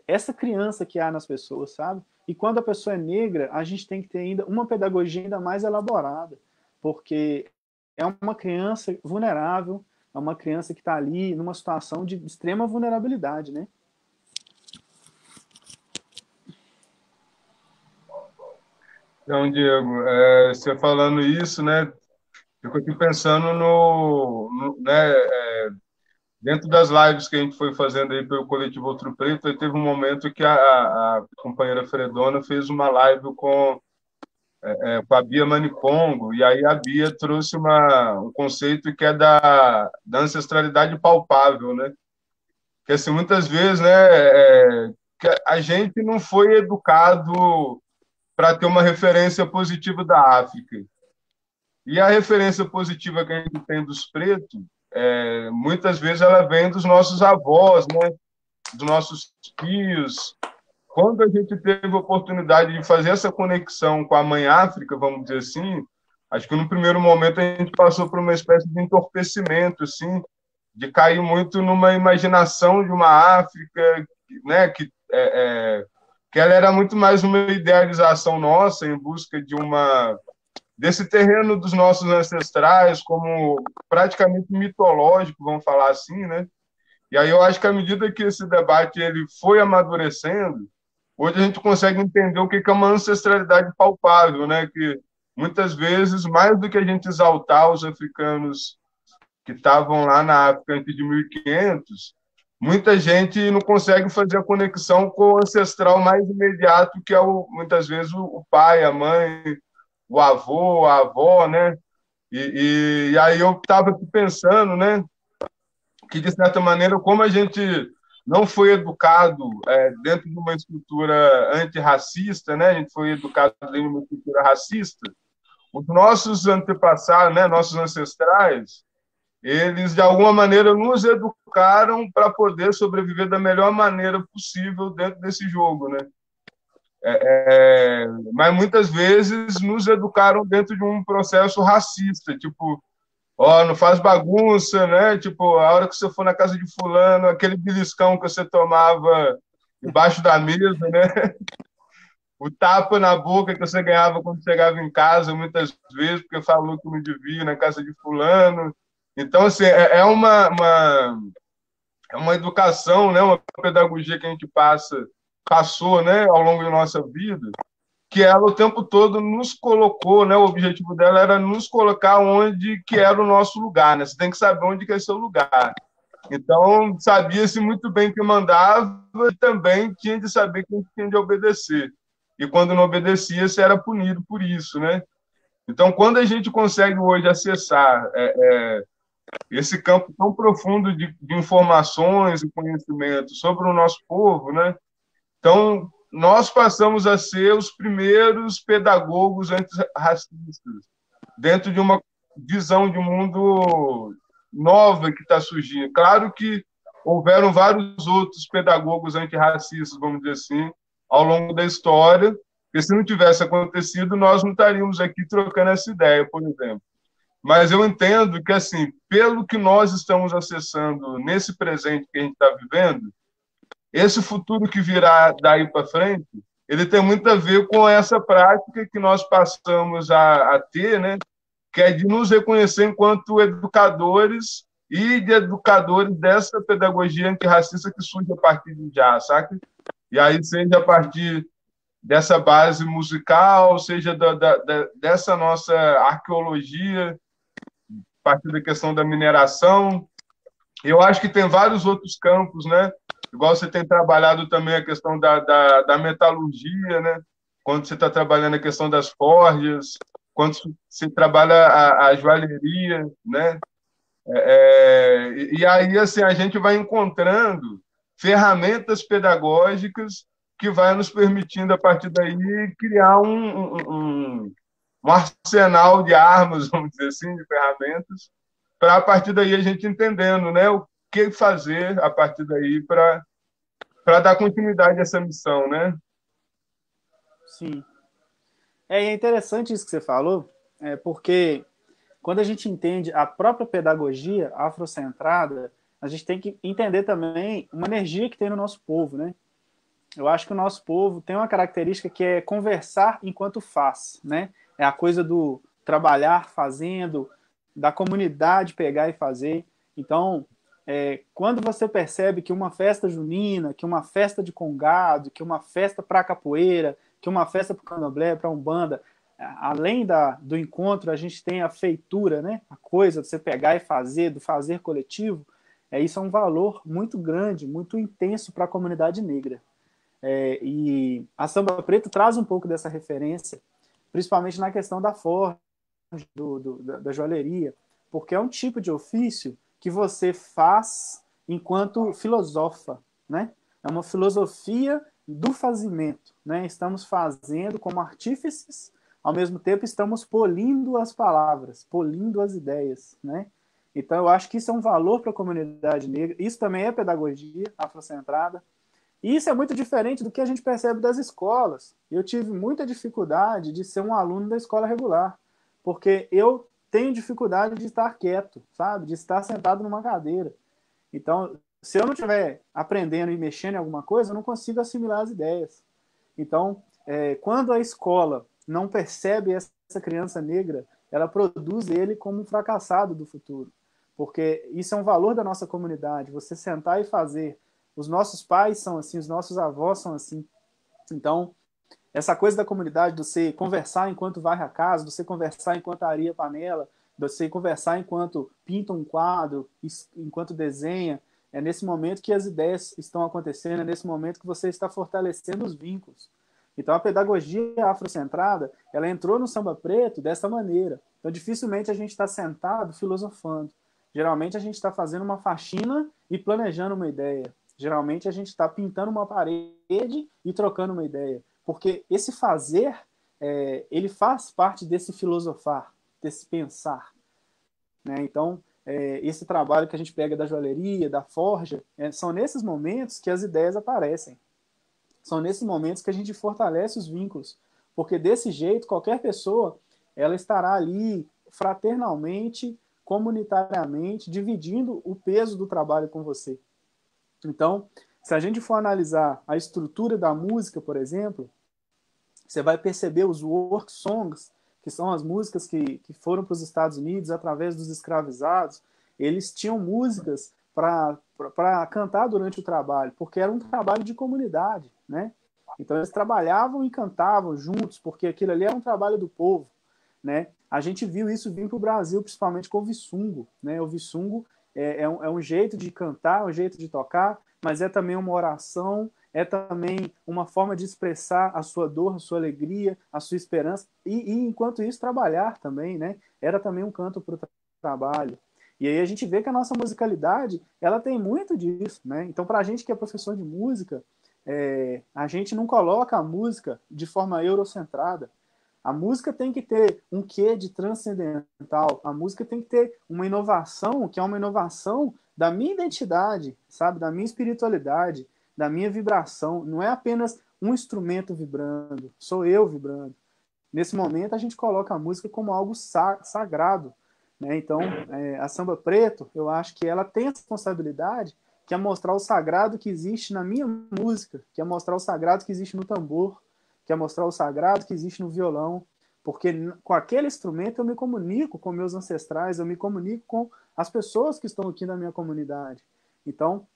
essa criança que há nas pessoas, sabe? E quando a pessoa é negra, a gente tem que ter ainda uma pedagogia ainda mais elaborada, porque é uma criança vulnerável, é uma criança que está ali numa situação de extrema vulnerabilidade, né? Então, Diego, você falando isso, né? Fico aqui pensando né, dentro das lives que a gente foi fazendo aí pelo Coletivo Outro Preto, aí teve um momento que a companheira Fredona fez uma live com a Bia Manicongo, e aí a Bia trouxe um conceito que é da ancestralidade palpável, né? Que assim, muitas vezes, né, que a gente não foi educado para ter uma referência positiva da África. E a referência positiva que a gente tem dos pretos, muitas vezes ela vem dos nossos avós, né? Dos nossos tios. Quando a gente teve a oportunidade de fazer essa conexão com a Mãe África, vamos dizer assim, acho que no primeiro momento a gente passou por uma espécie de entorpecimento, assim, de cair muito numa imaginação de uma África, né? Que ela era muito mais uma idealização nossa em busca desse terreno dos nossos ancestrais, como praticamente mitológico, vamos falar assim, né? E aí eu acho que à medida que esse debate ele foi amadurecendo, hoje a gente consegue entender o que é uma ancestralidade palpável, né? Que muitas vezes, mais do que a gente exaltar os africanos que estavam lá na África antes de 1500, muita gente não consegue fazer a conexão com o ancestral mais imediato, que é muitas vezes o pai, a mãe, o avô, a avó, né? E aí eu estava pensando, né, que, de certa maneira, como a gente não foi educado dentro de uma estrutura antirracista, né, a gente foi educado dentro de uma estrutura racista, os nossos antepassados, né, nossos ancestrais, eles, de alguma maneira, nos educaram para poder sobreviver da melhor maneira possível dentro desse jogo, né? Mas muitas vezes nos educaram dentro de um processo racista, tipo, ó, não faz bagunça, né? Tipo, a hora que você for na casa de fulano, aquele beliscão que você tomava debaixo da mesa, né? O tapa na boca que você ganhava quando chegava em casa, muitas vezes, porque falou que não devia ir na casa de fulano. Então, assim, é uma educação, né? Uma pedagogia que a gente passou, né? Ao longo da nossa vida, que ela o tempo todo nos colocou, né? O objetivo dela era nos colocar onde que era o nosso lugar, né? Você tem que saber onde que é seu lugar. Então, sabia-se muito bem que mandava e também tinha de saber quem tinha de obedecer. E quando não obedecia, você era punido por isso, né? Então, quando a gente consegue hoje acessar esse campo tão profundo de informações e conhecimento sobre o nosso povo, né? Então, nós passamos a ser os primeiros pedagogos antirracistas, dentro de uma visão de mundo nova que está surgindo. Claro que houveram vários outros pedagogos antirracistas, vamos dizer assim, ao longo da história, porque se não tivesse acontecido, nós não estaríamos aqui trocando essa ideia, por exemplo. Mas eu entendo que, assim, pelo que nós estamos acessando nesse presente que a gente está vivendo, esse futuro que virá daí para frente, ele tem muito a ver com essa prática que nós passamos a ter, né? Que é de nos reconhecer enquanto educadores e de educadores dessa pedagogia antirracista que surge a partir de já, saca? E aí, seja a partir dessa base musical, seja dessa nossa arqueologia, a partir da questão da mineração. Eu acho que tem vários outros campos, né? Igual você tem trabalhado também a questão da metalurgia, né? Quando você está trabalhando a questão das forjas, quando você trabalha a joalheria, né? E aí, assim, a gente vai encontrando ferramentas pedagógicas que vai nos permitindo, a partir daí, criar um arsenal de armas, vamos dizer assim, de ferramentas, para, a partir daí, a gente entendendo, né, o que fazer, a partir daí, para dar continuidade a essa missão, né? Sim. É interessante isso que você falou, porque quando a gente entende a própria pedagogia afrocentrada, a gente tem que entender também uma energia que tem no nosso povo, né? Eu acho que o nosso povo tem uma característica que é conversar enquanto faz, né? É a coisa do trabalhar fazendo, da comunidade pegar e fazer. Então, quando você percebe que uma festa junina, que uma festa de congado, que uma festa para capoeira, que uma festa para candomblé, para umbanda, além do encontro, a gente tem a feitura, né? A coisa de você pegar e fazer, do fazer coletivo, isso é um valor muito grande, muito intenso para a comunidade negra. E a Samba Preto traz um pouco dessa referência, principalmente na questão da forja, da joalheria, porque é um tipo de ofício que você faz enquanto filosofa, né? É uma filosofia do fazimento, né? Estamos fazendo como artífices, ao mesmo tempo estamos polindo as palavras, polindo as ideias, né? Então eu acho que isso é um valor para a comunidade negra, isso também é pedagogia afrocentrada, e isso é muito diferente do que a gente percebe das escolas. Eu tive muita dificuldade de ser um aluno da escola regular, porque eu tenho dificuldade de estar quieto, sabe? De estar sentado numa cadeira. Então, se eu não estiver aprendendo e mexendo em alguma coisa, eu não consigo assimilar as ideias. Então, quando a escola não percebe essa criança negra, ela produz ele como um fracassado do futuro. Porque isso é um valor da nossa comunidade, você sentar e fazer. Os nossos pais são assim, os nossos avós são assim. Então, essa coisa da comunidade, de você conversar enquanto varre a casa, de você conversar enquanto aria a panela, de você conversar enquanto pinta um quadro, enquanto desenha, é nesse momento que as ideias estão acontecendo, é nesse momento que você está fortalecendo os vínculos. Então, a pedagogia afrocentrada, ela entrou no Samba Preto dessa maneira. Então, dificilmente a gente está sentado filosofando. Geralmente, a gente está fazendo uma faxina e planejando uma ideia. Geralmente, a gente está pintando uma parede e trocando uma ideia. Porque esse fazer, ele faz parte desse filosofar, desse pensar, né? Então, esse trabalho que a gente pega da joalheria, da forja, são nesses momentos que as ideias aparecem. São nesses momentos que a gente fortalece os vínculos. Porque desse jeito, qualquer pessoa, ela estará ali fraternalmente, comunitariamente, dividindo o peso do trabalho com você. Então, se a gente for analisar a estrutura da música, por exemplo, você vai perceber os work songs, que são as músicas que foram para os Estados Unidos através dos escravizados. Eles tinham músicas para cantar durante o trabalho, porque era um trabalho de comunidade, né? Então eles trabalhavam e cantavam juntos, porque aquilo ali era um trabalho do povo, né? A gente viu isso vir para o Brasil, principalmente com o Vissungo, né? O Vissungo é um jeito de cantar, um jeito de tocar, mas é também uma oração, é também uma forma de expressar a sua dor, a sua alegria, a sua esperança, e enquanto isso trabalhar também, né? Era também um canto para o trabalho. E aí a gente vê que a nossa musicalidade, ela tem muito disso, né? Então, para a gente que é professor de música, a gente não coloca a música de forma eurocentrada. A música tem que ter um quê de transcendental. A música tem que ter uma inovação, que é uma inovação da minha identidade, sabe? Da minha espiritualidade, da minha vibração. Não é apenas um instrumento vibrando, sou eu vibrando. Nesse momento, a gente coloca a música como algo sagrado, né? Então, a Samba Preto, eu acho que ela tem a responsabilidade que é mostrar o sagrado que existe na minha música, que é mostrar o sagrado que existe no tambor, que é mostrar o sagrado que existe no violão, Porque com aquele instrumento eu me comunico com meus ancestrais, eu me comunico com as pessoas que estão aqui na minha comunidade. Então,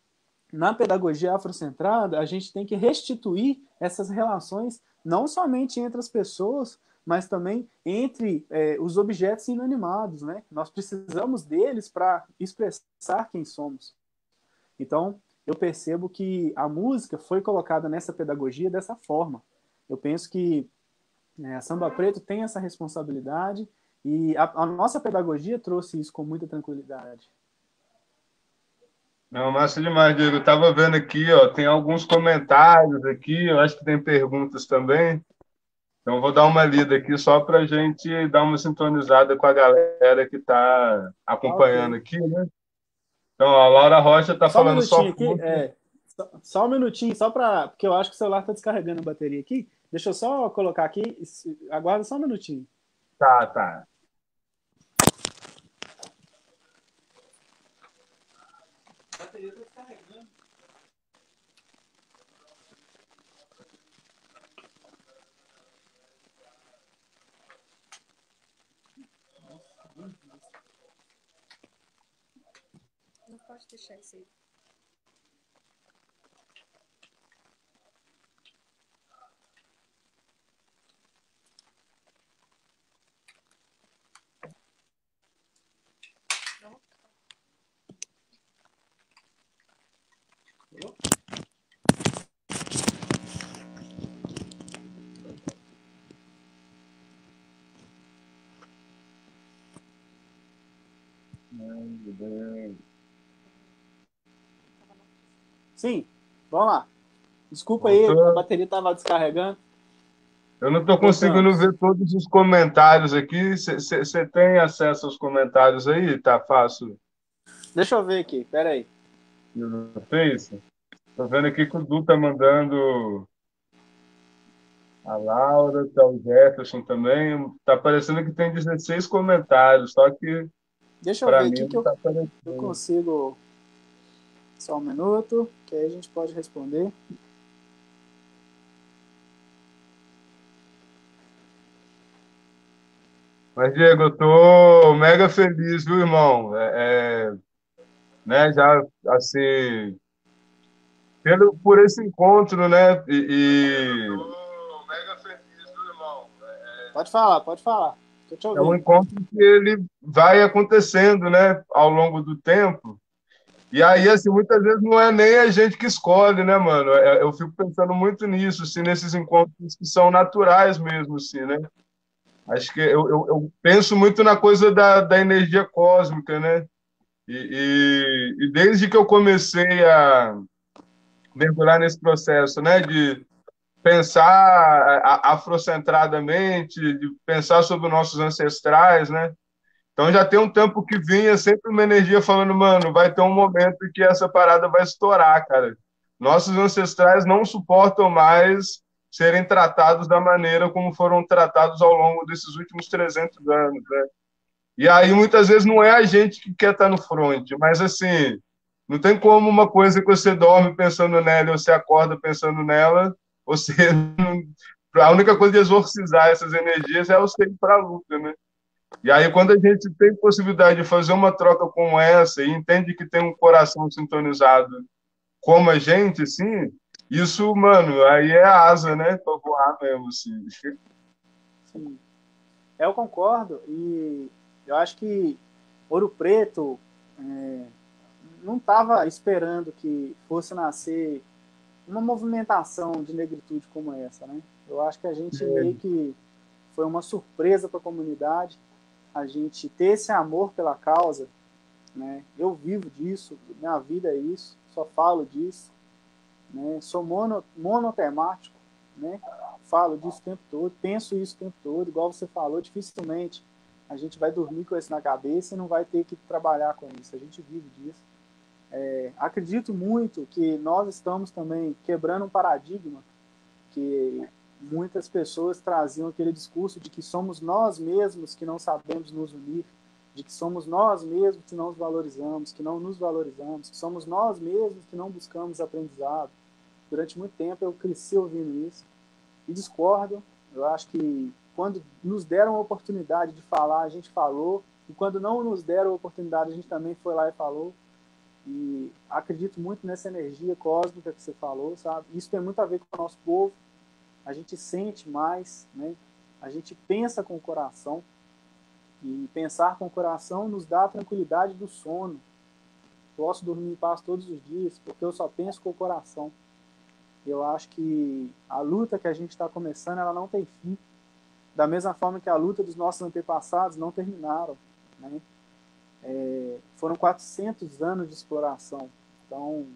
na pedagogia afrocentrada, a gente tem que restituir essas relações não somente entre as pessoas, mas também entre os objetos inanimados, né? Nós precisamos deles para expressar quem somos. Então, eu percebo que a música foi colocada nessa pedagogia dessa forma. Eu penso que a Samba Preto tem essa responsabilidade e a nossa pedagogia trouxe isso com muita tranquilidade. Não, massa demais, Diego. Eu estava vendo aqui, ó, tem alguns comentários aqui, eu acho que tem perguntas também. Então, vou dar uma lida aqui só para a gente dar uma sintonizada com a galera que está acompanhando Ok. aqui, né? Então, a Laura Rocha está Só um falando só minutinho aqui, só um minutinho, só para. Porque eu acho que o celular está descarregando a bateria aqui. Deixa eu só colocar aqui, aguarda só um minutinho. Tá, tá. A bateria está descarregando. Não pode deixar isso aí. Sim, vamos lá. Desculpa aí, a Voltou. bateria estava descarregando. Eu não estou conseguindo Voltamos. ver todos os comentários aqui. Você tem acesso aos comentários aí? Tá fácil Deixa eu ver aqui, peraí. no Face? Estou vendo aqui que o Du tá mandando a Laura, tá o Jefferson também. Tá parecendo que tem 16 comentários, só que Deixa eu para ver mim aqui que não tá eu aparecendo. consigo. Só um minuto, que aí a gente pode responder. Mas, Diego, eu tô mega feliz, viu, irmão? Né, já, assim, por esse encontro, né? Tô mega feliz, viu, irmão? Pode falar, pode falar. Estou te É um ouvindo. encontro que ele vai acontecendo, né, ao longo do tempo. E aí, assim, muitas vezes não é nem a gente que escolhe, né, mano? Eu fico pensando muito nisso, assim, nesses encontros que são naturais mesmo, assim, né? Acho que eu penso muito na coisa da energia cósmica, né? E desde que eu comecei a mergulhar nesse processo, né, de pensar afrocentradamente, de pensar sobre os nossos ancestrais, né? Então já tem um tempo que vinha sempre uma energia falando, mano, vai ter um momento que essa parada vai estourar, cara. Nossos ancestrais não suportam mais serem tratados da maneira como foram tratados ao longo desses últimos 300 anos, né? E aí muitas vezes não é a gente que quer estar no front, mas assim, não tem como uma coisa que você dorme pensando nela e você acorda pensando nela, você a única coisa de exorcizar essas energias é você ir para a luta, né? E aí, quando a gente tem possibilidade de fazer uma troca como essa e entende que tem um coração sintonizado como a gente, assim, isso, mano, aí é asa, né? Pra voar mesmo, assim. Sim. Eu concordo e eu acho que Ouro Preto não estava esperando que fosse nascer uma movimentação de negritude como essa, né? Eu acho que a gente meio que foi uma surpresa para a comunidade, a gente ter esse amor pela causa, né? Eu vivo disso, minha vida é isso, só falo disso, né? Sou monotemático, né? Falo disso o tempo todo, penso isso o tempo todo, igual você falou, dificilmente a gente vai dormir com isso na cabeça e não vai ter que trabalhar com isso, a gente vive disso. Acredito muito que nós estamos também quebrando um paradigma que muitas pessoas traziam aquele discurso de que somos nós mesmos que não sabemos nos unir, de que somos nós mesmos que não nos valorizamos, que somos nós mesmos que não buscamos aprendizado. Durante muito tempo eu cresci ouvindo isso e discordo. Eu acho que quando nos deram a oportunidade de falar, a gente falou, e quando não nos deram a oportunidade, a gente também foi lá e falou. E acredito muito nessa energia cósmica que você falou, sabe? Isso tem muito a ver com o nosso povo. A gente sente mais, né? A gente pensa com o coração. E pensar com o coração nos dá a tranquilidade do sono. Posso dormir em paz todos os dias, porque eu só penso com o coração. Eu acho que a luta que a gente está começando, ela não tem fim. Da mesma forma que a luta dos nossos antepassados não terminaram, né? Foram 400 anos de exploração. Então,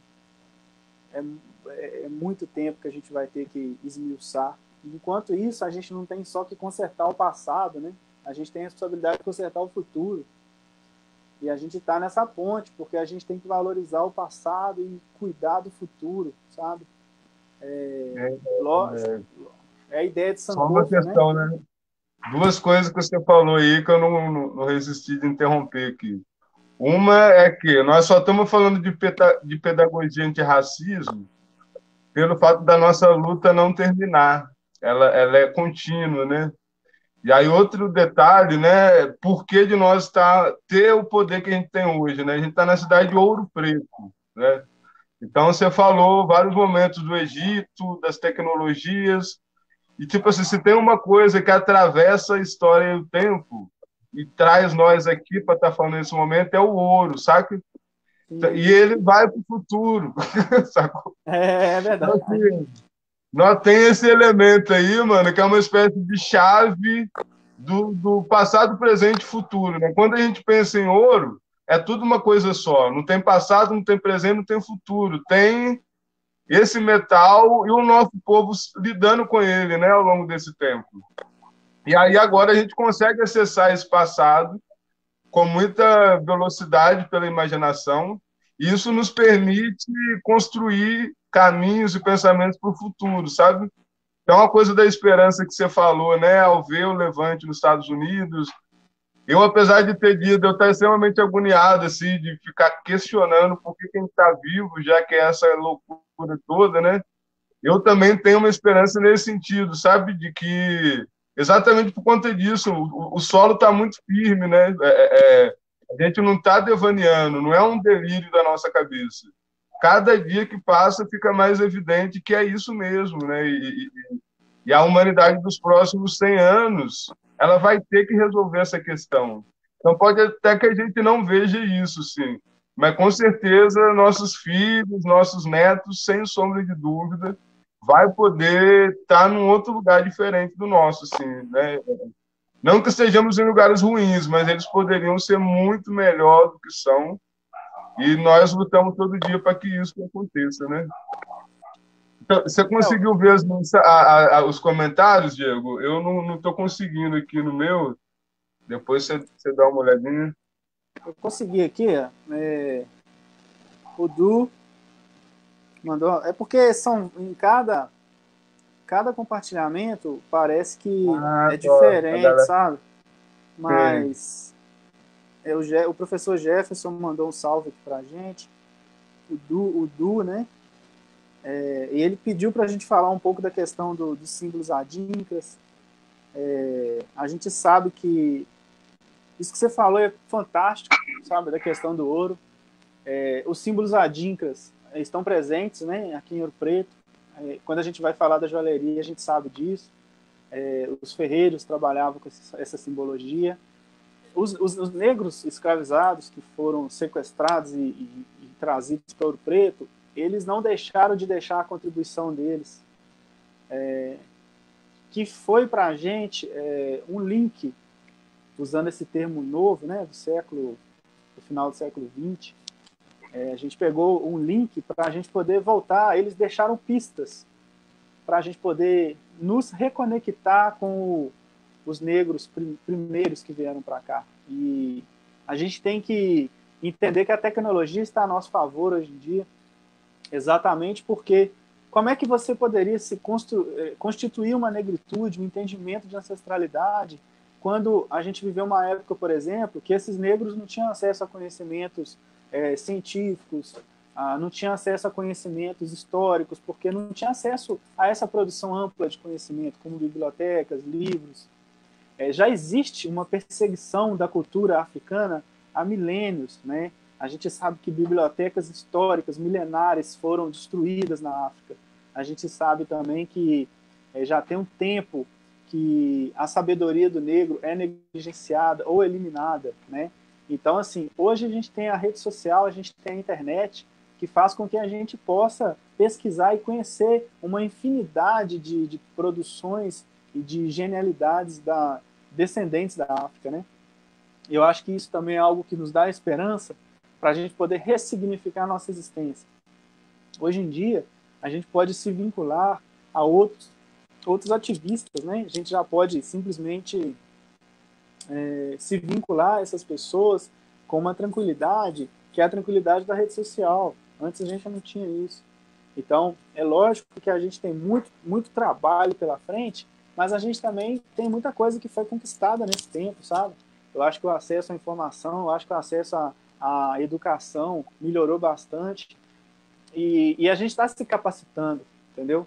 é muito tempo que a gente vai ter que esmiuçar. Enquanto isso, a gente não tem só que consertar o passado, né? A gente tem a responsabilidade de consertar o futuro. E a gente está nessa ponte, porque a gente tem que valorizar o passado e cuidar do futuro, sabe? Lógico, é a ideia de Só uma Sankofa, questão, né? Duas coisas que você falou aí que eu não resisti de interromper aqui. Uma é que nós só estamos falando de pedagogia antirracismo pelo fato da nossa luta não terminar. Ela é contínua, né? E aí outro detalhe, né? Por que de nós ter o poder que a gente tem hoje, né? A gente está na cidade de Ouro Preto, né? Então você falou vários momentos do Egito, das tecnologias, e tipo assim, se tem uma coisa que atravessa a história e o tempo e traz nós aqui para estar falando nesse momento é o ouro, saca? E ele vai para o futuro, sacou? É Então, verdade. assim, nós tem esse elemento aí, mano, que é uma espécie de chave do passado, presente e futuro, né? Quando a gente pensa em ouro, é tudo uma coisa só. Não tem passado, não tem presente, não tem futuro. Tem esse metal e o nosso povo lidando com ele, né, ao longo desse tempo. E aí agora a gente consegue acessar esse passado com muita velocidade pela imaginação, e isso nos permite construir caminhos e pensamentos para o futuro, sabe? Então, uma coisa da esperança que você falou, né, ao ver o levante nos Estados Unidos, eu, apesar de ter dito, eu estar extremamente agoniado, assim, de ficar questionando por que a gente está vivo, já que é essa loucura toda, né? Eu também tenho uma esperança nesse sentido, sabe? De que, exatamente por conta disso, o solo está muito firme, né? A gente não está devaneando, não é um delírio da nossa cabeça. Cada dia que passa fica mais evidente que é isso mesmo, né? E a humanidade dos próximos 100 anos, ela vai ter que resolver essa questão. Então pode até que a gente não veja isso, sim, mas com certeza nossos filhos, nossos netos, sem sombra de dúvida, vai poder estar num outro lugar diferente do nosso, sim, né? Não que estejamos em lugares ruins, mas eles poderiam ser muito melhor do que são, e nós lutamos todo dia para que isso aconteça, né? Então, você conseguiu ver os comentários, Diego? Eu não estou conseguindo aqui no meu. Depois você dá uma olhadinha. Eu consegui aqui, o Du mandou. É porque são em cada compartilhamento parece que é diferente, sabe? Mas o professor Jefferson mandou um salve aqui pra gente. O Du, né? E ele pediu para a gente falar um pouco da questão dos símbolos adinkras. A gente sabe que isso que você falou é fantástico, sabe, da questão do ouro. Os símbolos adinkras estão presentes, né, aqui em Ouro Preto. Quando a gente vai falar da joalheria, a gente sabe disso. Os ferreiros trabalhavam com essa simbologia. Os negros escravizados que foram sequestrados e trazidos para Ouro Preto, eles não deixaram de deixar a contribuição deles, que foi para a gente um link, usando esse termo novo, né, do final do século XX. A gente pegou um link para a gente poder voltar. Eles deixaram pistas para a gente poder nos reconectar com os negros primeiros que vieram para cá. E a gente tem que entender que a tecnologia está a nosso favor hoje em dia, exatamente porque como é que você poderia constituir uma negritude, um entendimento de ancestralidade, quando a gente viveu uma época, por exemplo, que esses negros não tinham acesso a conhecimentos científicos, não tinham acesso a conhecimentos históricos, porque não tinha acesso a essa produção ampla de conhecimento, como bibliotecas, livros. já existe uma perseguição da cultura africana há milênios, né? A gente sabe que bibliotecas históricas milenares foram destruídas na África. A gente sabe também que já tem um tempo que a sabedoria do negro é negligenciada ou eliminada, né? Então, assim, hoje a gente tem a rede social, a gente tem a internet, que faz com que a gente possa pesquisar e conhecer uma infinidade de produções e de genialidades descendentes da África, né? E eu acho que isso também é algo que nos dá esperança para a gente poder ressignificar a nossa existência. Hoje em dia, a gente pode se vincular a outros ativistas, né? A gente já pode simplesmente se vincular a essas pessoas com uma tranquilidade, que é a tranquilidade da rede social. Antes a gente não tinha isso. Então, é lógico que a gente tem muito trabalho pela frente, mas a gente também tem muita coisa que foi conquistada nesse tempo, sabe? Eu acho que o acesso à informação, eu acho que o acesso à educação melhorou bastante e a gente está se capacitando, entendeu?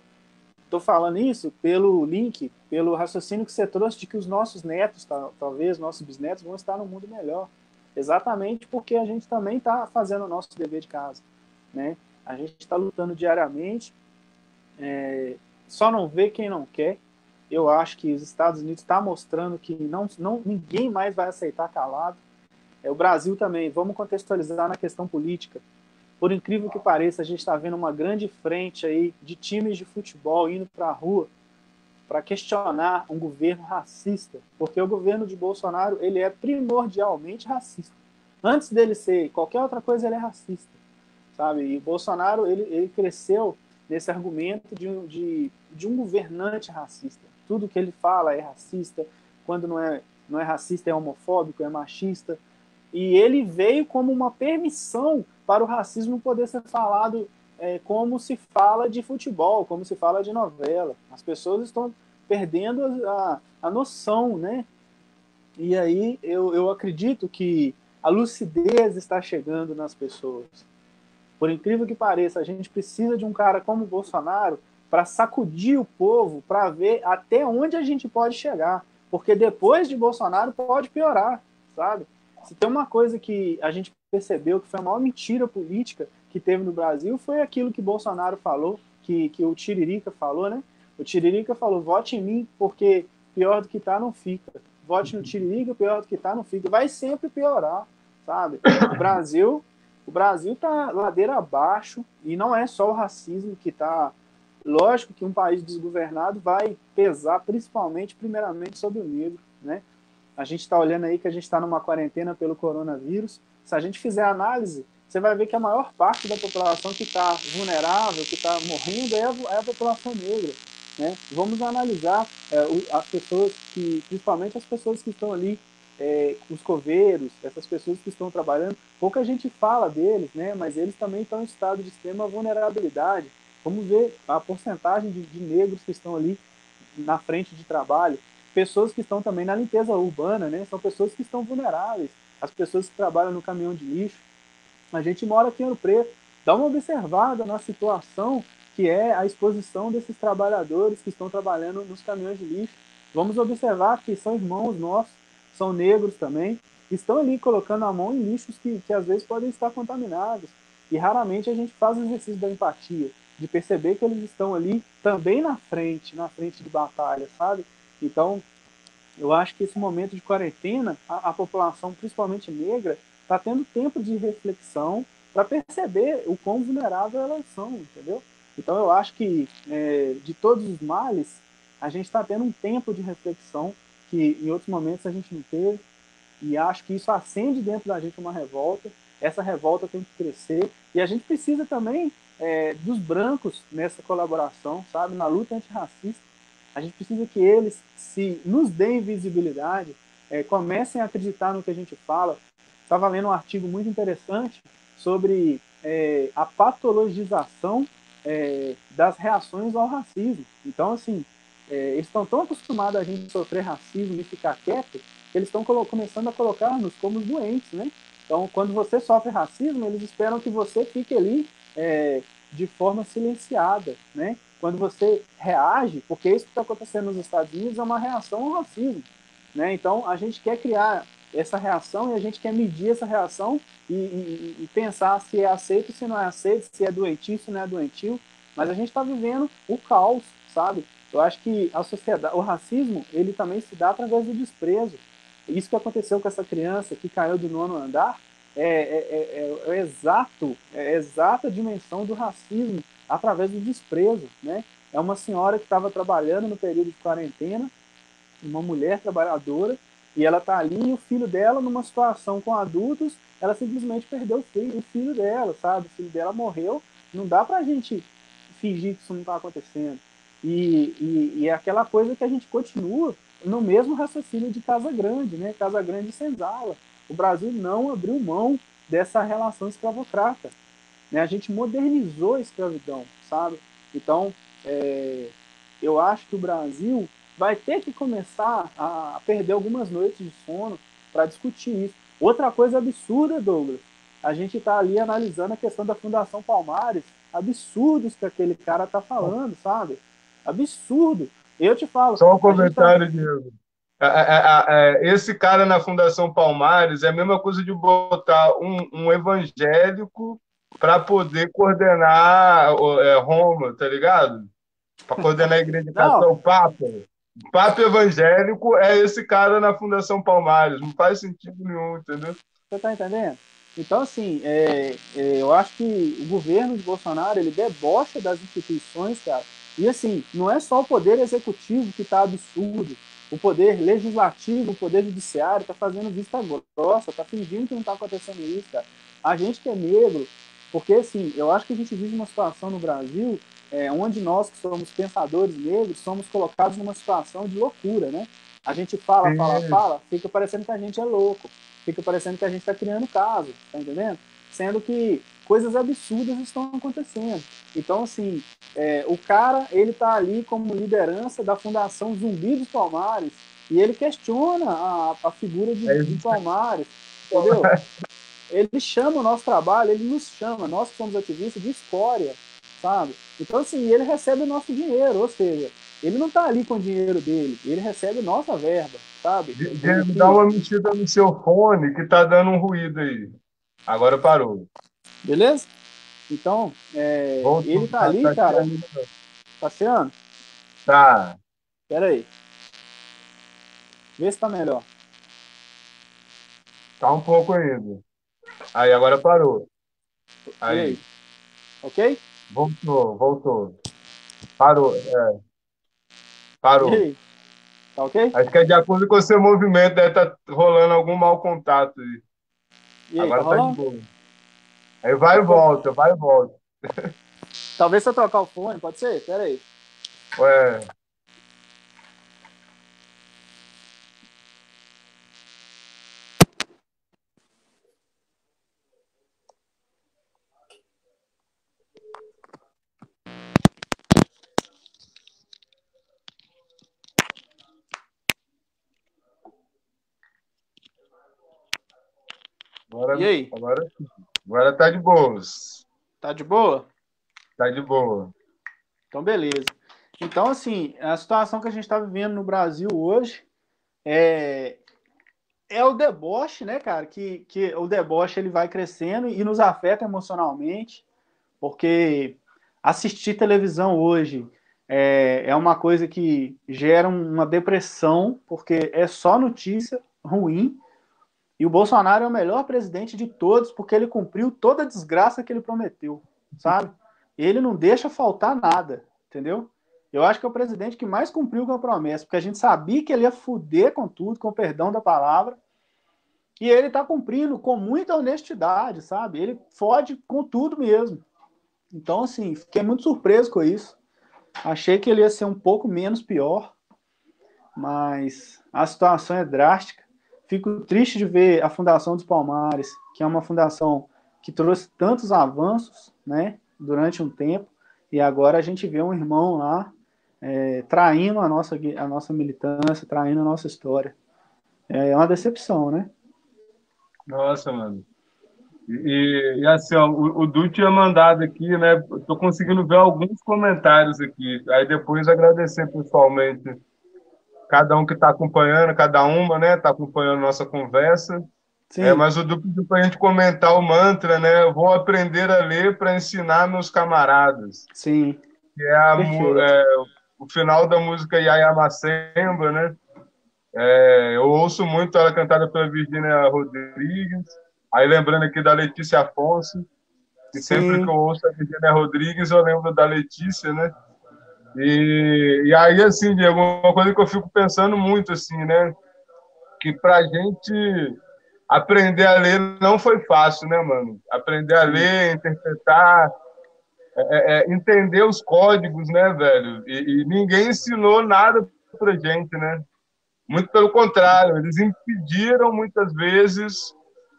Estou falando isso pelo link, pelo raciocínio que você trouxe de que os nossos netos, talvez nossos bisnetos, vão estar num mundo melhor. Exatamente porque a gente também está fazendo o nosso dever de casa, né? A gente está lutando diariamente, só não vê quem não quer. Eu acho que os Estados Unidos está mostrando que ninguém mais vai aceitar calado. O Brasil também, vamos contextualizar na questão política. Por incrível que pareça, a gente está vendo uma grande frente aí de times de futebol indo para a rua para questionar um governo racista, porque o governo de Bolsonaro ele é primordialmente racista. Antes dele ser qualquer outra coisa, ele é racista, sabe? E o Bolsonaro ele cresceu nesse argumento de um governante racista. Tudo que ele fala é racista, quando não é racista é homofóbico, é machista. E ele veio como uma permissão para o racismo poder ser falado como se fala de futebol, como se fala de novela. As pessoas estão perdendo a noção, né? E aí eu acredito que a lucidez está chegando nas pessoas. Por incrível que pareça, a gente precisa de um cara como o Bolsonaro para sacudir o povo, para ver até onde a gente pode chegar. Porque depois de Bolsonaro pode piorar, sabe? Se tem uma coisa que a gente percebeu que foi a maior mentira política que teve no Brasil, foi aquilo que Bolsonaro falou, que o Tiririca falou, né? O Tiririca falou, vote em mim, porque pior do que tá não fica. Vote no Tiririca, pior do que tá não fica. Vai sempre piorar, sabe? O Brasil tá ladeira abaixo, e não é só o racismo que tá... Lógico que um país desgovernado vai pesar primeiramente sobre o negro, né? A gente está olhando aí que a gente está numa quarentena pelo coronavírus. Se a gente fizer análise, você vai ver que a maior parte da população que está vulnerável, que está morrendo, é a população negra, né? Vamos analisar as pessoas principalmente as pessoas que estão ali, os coveiros, essas pessoas que estão trabalhando. Pouca gente fala deles, né? Mas eles também estão em estado de extrema vulnerabilidade. Vamos ver a porcentagem de negros que estão ali na frente de trabalho. Pessoas que estão também na limpeza urbana, né? São pessoas que estão vulneráveis. As pessoas que trabalham no caminhão de lixo. A gente mora aqui em Ouro Preto. Dá uma observada na situação que é a exposição desses trabalhadores que estão trabalhando nos caminhões de lixo. Vamos observar que são irmãos nossos, são negros também, estão ali colocando a mão em lixos que às vezes podem estar contaminados. E raramente a gente faz o exercício da empatia, de perceber que eles estão ali também na frente de batalha, sabe? Então, eu acho que esse momento de quarentena, a população, principalmente negra, está tendo tempo de reflexão para perceber o quão vulnerável elas são, entendeu? Então, eu acho que, de todos os males, a gente está tendo um tempo de reflexão que em outros momentos a gente não teve, e acho que isso acende dentro da gente uma revolta. Essa revolta tem que crescer, e a gente precisa também dos brancos nessa colaboração, sabe? Na luta antirracista. A gente precisa que eles nos deem visibilidade, comecem a acreditar no que a gente fala. Estava lendo um artigo muito interessante sobre a patologização das reações ao racismo. Então, assim, eles estão tão acostumados a gente sofrer racismo e ficar quieto, que eles estão começando a colocar-nos como doentes, né? Então, quando você sofre racismo, eles esperam que você fique ali de forma silenciada, né? Quando você reage, porque isso que está acontecendo nos Estados Unidos é uma reação ao racismo. né? Então, a gente quer criar essa reação e a gente quer medir essa reação e pensar se é aceito, se não é aceito, se é doentio, se não é doentio. Mas a gente está vivendo o caos, sabe? Eu acho que a sociedade, o racismo, ele também se dá através do desprezo. Isso que aconteceu com essa criança que caiu do 9º andar é a exata dimensão do racismo através do desprezo, né? É uma senhora que estava trabalhando no período de quarentena, uma mulher trabalhadora, e ela está ali e o filho dela, numa situação com adultos, ela simplesmente perdeu o filho dela, sabe? O filho dela morreu. Não dá pra gente fingir que isso não está acontecendo. E é aquela coisa que a gente continua no mesmo raciocínio de Casa Grande, né? Casa Grande e Senzala. O Brasil não abriu mão dessa relação escravocrata, né? A gente modernizou a escravidão, sabe? Então, eu acho que o Brasil vai ter que começar a perder algumas noites de sono para discutir isso. Outra coisa absurda, Douglas, a gente está ali analisando a questão da Fundação Palmares, absurdos que aquele cara está falando, sabe? Absurdo. Eu te falo. Só um comentário, Diego. Esse cara na Fundação Palmares é a mesma coisa de botar um evangélico para poder coordenar Roma, tá ligado? Para coordenar a igreja católica, o Papa. O Papa evangélico é esse cara na Fundação Palmares. Não faz sentido nenhum, entendeu? Você tá entendendo? Então, assim, eu acho que o governo de Bolsonaro, ele debocha das instituições, cara. E, assim, não é só o poder executivo que tá absurdo. O poder legislativo, o poder judiciário tá fazendo vista grossa, tá fingindo que não tá acontecendo isso, cara. A gente que é negro, porque, assim, eu acho que a gente vive uma situação no Brasil onde nós, que somos pensadores negros, somos colocados numa situação de loucura, né? A gente fala, fica parecendo que a gente é louco. Fica parecendo que a gente está criando caso, tá entendendo? Sendo que coisas absurdas estão acontecendo. Então, assim, o cara, ele tá ali como liderança da Fundação Zumbi dos Palmares e ele questiona a figura de Palmares, entendeu? Ele chama o nosso trabalho, ele nos chama, nós que somos ativistas, de escória, sabe? Então, assim, ele recebe o nosso dinheiro, ou seja, ele não tá ali com o dinheiro dele, ele recebe nossa verba, sabe? Diego, dá uma mexida no seu fone que tá dando um ruído aí. Agora parou. Beleza? Então, ele tá ali, cara. Tá cheando? Tá. Pera aí. Vê se tá melhor. Tá um pouco ainda. Aí, agora parou. Aí. Ok? Voltou. Parou. Parou. E aí? Tá ok? Acho que é de acordo com o seu movimento, deve estar rolando algum mau contato aí. E aí, agora tá tá de rolando? boa. Aí vai e volta, vai e volta. Talvez se eu trocar o fone, pode ser? Pera aí. Ué. E aí? Agora tá de boas. Tá de boa? Tá de boa. Então, beleza. Então, assim, a situação que a gente está vivendo no Brasil hoje é o deboche, né, cara? Que o deboche ele vai crescendo e nos afeta emocionalmente, porque assistir televisão hoje é uma coisa que gera uma depressão, porque é só notícia ruim. E o Bolsonaro é o melhor presidente de todos, porque ele cumpriu toda a desgraça que ele prometeu, sabe? Ele não deixa faltar nada, entendeu? Eu acho que é o presidente que mais cumpriu com a promessa, porque a gente sabia que ele ia fuder com tudo, com o perdão da palavra, e ele tá cumprindo com muita honestidade, sabe? Ele fode com tudo mesmo. Então, assim, fiquei muito surpreso com isso. Achei que ele ia ser um pouco menos pior, mas a situação é drástica. Fico triste de ver a Fundação dos Palmares, que é uma fundação que trouxe tantos avanços, né, durante um tempo, e agora a gente vê um irmão lá traindo a nossa militância, traindo a nossa história. É uma decepção, né? Nossa, mano. E assim, ó, o Du tinha mandado aqui, né? Tô conseguindo ver alguns comentários aqui. Aí depois agradecer pessoalmente. cada um que está acompanhando, cada uma, né, está acompanhando nossa conversa. Sim, Mas o Du pediu para a gente comentar o mantra, né? Eu vou aprender a ler para ensinar meus camaradas. sim, Que é, perfeito. o final da música Yaya Macemba, né? Eu ouço muito ela cantada pela Virgínia Rodrigues. Aí lembrando aqui da Letícia Afonso, que sempre que eu Sim, ouço a Virgínia Rodrigues eu lembro da Letícia, né? E aí, assim, Diego, uma coisa que eu fico pensando muito, assim, né? Que pra gente aprender a ler não foi fácil, né, mano? Aprender a sim, ler, interpretar, entender os códigos, né, velho? E ninguém ensinou nada pra gente, né? Muito pelo contrário, eles impediram muitas vezes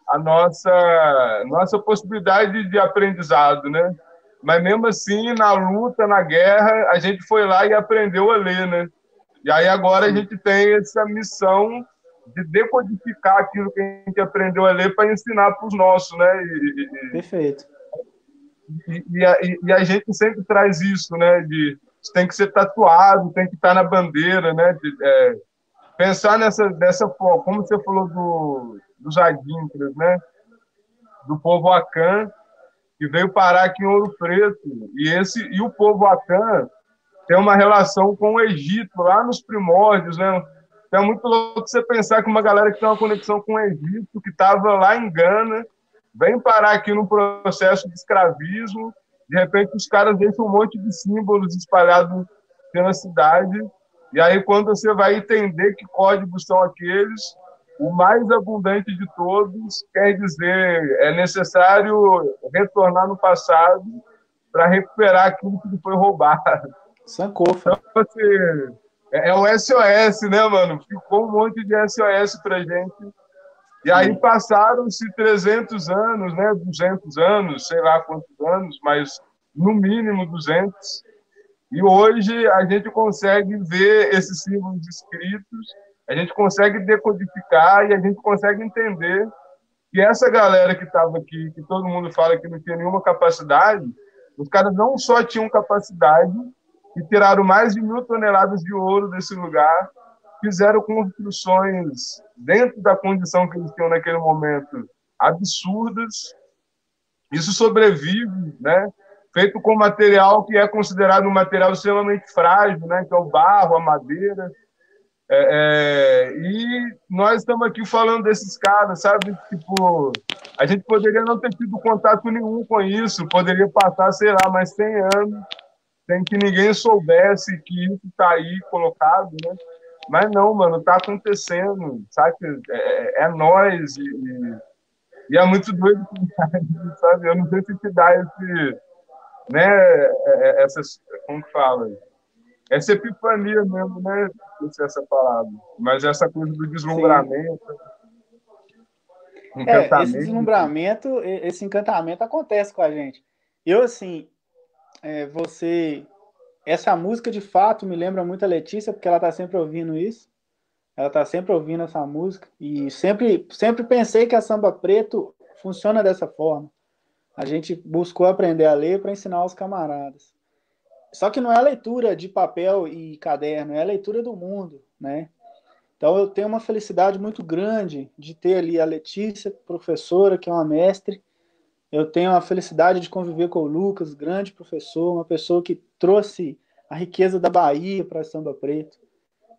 a nossa possibilidade de aprendizado, né? Mas mesmo assim, na luta, na guerra, a gente foi lá e aprendeu a ler, né? E aí agora a sim, gente tem essa missão de decodificar aquilo que a gente aprendeu a ler para ensinar para os nossos, né? perfeito. E a gente sempre traz isso, né? Isso tem que ser tatuado, tem que estar na bandeira, né? Pensar dessa forma, como você falou dos Adíncras, né? Do povo Akan, que veio parar aqui em Ouro Preto. E o povo Akan tem uma relação com o Egito, lá nos primórdios, né? Então é muito louco você pensar que uma galera que tem uma conexão com o Egito, que estava lá em Gana, vem parar aqui num processo de escravismo, de repente os caras deixam um monte de símbolos espalhados pela cidade, e aí quando você vai entender que códigos são aqueles, o mais abundante de todos quer dizer, é necessário retornar no passado para recuperar aquilo que foi roubado. Sankofa. Assim, é o SOS, né, mano? Ficou um monte de SOS pra gente. E aí Sim, passaram-se 300 anos, né, 200 anos, sei lá quantos anos, mas no mínimo 200. E hoje a gente consegue ver esses símbolos escritos, a gente consegue decodificar e a gente consegue entender que essa galera que estava aqui, que todo mundo fala que não tinha nenhuma capacidade, os caras não só tinham capacidade, e tiraram mais de 1.000 toneladas de ouro desse lugar, fizeram construções dentro da condição que eles tinham naquele momento absurdas. Isso sobrevive, né? Feito com material que é considerado um material extremamente frágil, né? Que é o barro, a madeira. E nós estamos aqui falando desses caras, sabe? Tipo, a gente poderia não ter tido contato nenhum com isso, poderia passar, sei lá, mais 100 anos sem que ninguém soubesse que isso está aí colocado, né? Mas não, mano, tá acontecendo, sabe? É nós e é muito doido, sabe? Eu não sei se te dá esse, né? Essas, como que fala? Essa epifania mesmo, né? Não sei essa palavra, mas essa coisa do sim. deslumbramento, Esse encantamento. deslumbramento, esse encantamento acontece com a gente. Eu, assim, você. Essa música de fato me lembra muito a Letícia, porque ela tá sempre ouvindo isso. Ela tá sempre ouvindo essa música. E sempre pensei que a samba preto funciona dessa forma. A gente buscou aprender a ler para ensinar aos camaradas. Só que não é a leitura de papel e caderno, é a leitura do mundo, né? Então eu tenho uma felicidade muito grande de ter ali a Letícia, professora, que é uma mestre. Eu tenho a felicidade de conviver com o Lucas, grande professor, uma pessoa que trouxe a riqueza da Bahia para Samba Preto.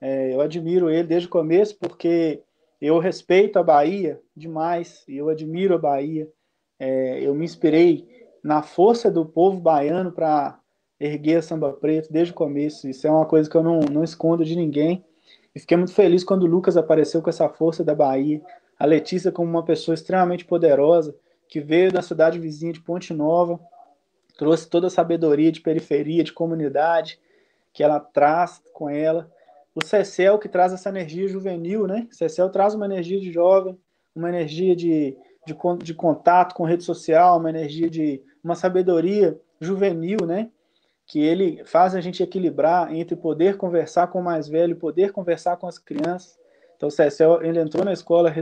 Eu admiro ele desde o começo porque eu respeito a Bahia demais e eu admiro a Bahia. Eu me inspirei na força do povo baiano para erguer a Samba Preto desde o começo. Isso é uma coisa que eu não escondo de ninguém. E fiquei muito feliz quando o Lucas apareceu com essa força da Bahia. A Letícia como uma pessoa extremamente poderosa, que veio da cidade vizinha de Ponte Nova, trouxe toda a sabedoria de periferia, de comunidade, que ela traz com ela. O Cecel, que traz essa energia juvenil, né? O Cecel traz uma energia de jovem, uma energia de contato com rede social, uma energia de uma sabedoria juvenil, né? Que ele faz a gente equilibrar entre poder conversar com o mais velho e poder conversar com as crianças. Então, o Cecel, ele entrou na escola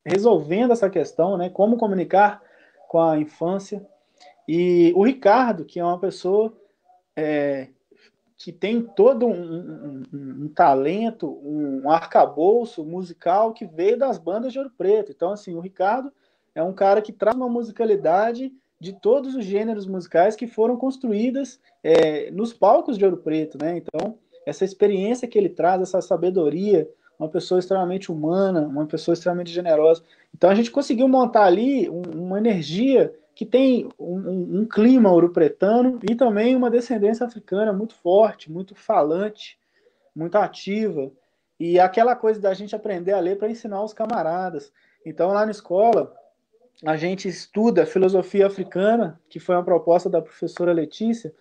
resolvendo essa questão, né? Como comunicar com a infância. E o Ricardo, que é uma pessoa que tem todo um talento, um arcabouço musical que veio das bandas de Ouro Preto. Então, assim, o Ricardo é um cara que traz uma musicalidade de todos os gêneros musicais que foram construídas nos palcos de Ouro Preto, né? Então, essa experiência que ele traz, essa sabedoria, uma pessoa extremamente humana, uma pessoa extremamente generosa. Então, a gente conseguiu montar ali uma energia que tem um clima ouropretano e também uma descendência africana muito forte, muito falante, muito ativa. E aquela coisa da gente aprender a ler para ensinar os camaradas. Então, lá na escola, a gente estuda filosofia africana, que foi uma proposta da professora Letícia.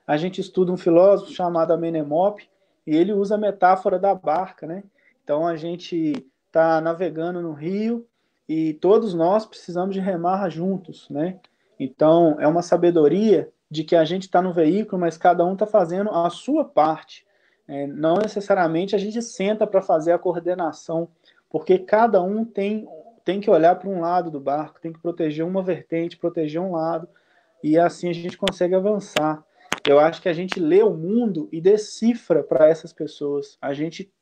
A gente estuda um filósofo chamado Amenemop, e ele usa a metáfora da barca, né? Então, a gente está navegando no rio e todos nós precisamos de remar juntos, né? Então, é uma sabedoria de que a gente está no veículo, mas cada um está fazendo a sua parte. Não necessariamente a gente senta para fazer a coordenação, porque cada um tem que olhar para um lado do barco, tem que proteger uma vertente, proteger um lado, e assim a gente consegue avançar. Eu acho que a gente lê o mundo e decifra para essas pessoas. A gente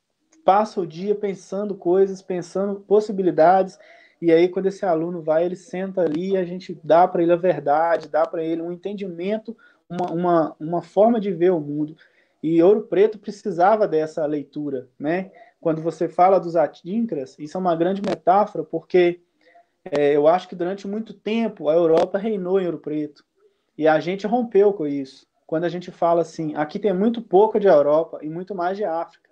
passa o dia pensando coisas, pensando possibilidades, e aí quando esse aluno vai, ele senta ali e a gente dá para ele a verdade, dá para ele um entendimento, uma forma de ver o mundo. E Ouro Preto precisava dessa leitura, né? Quando você fala dos adinkras, isso é uma grande metáfora, porque eu acho que durante muito tempo a Europa reinou em Ouro Preto, e a gente rompeu com isso. Quando a gente fala assim, aqui tem muito pouco de Europa e muito mais de África,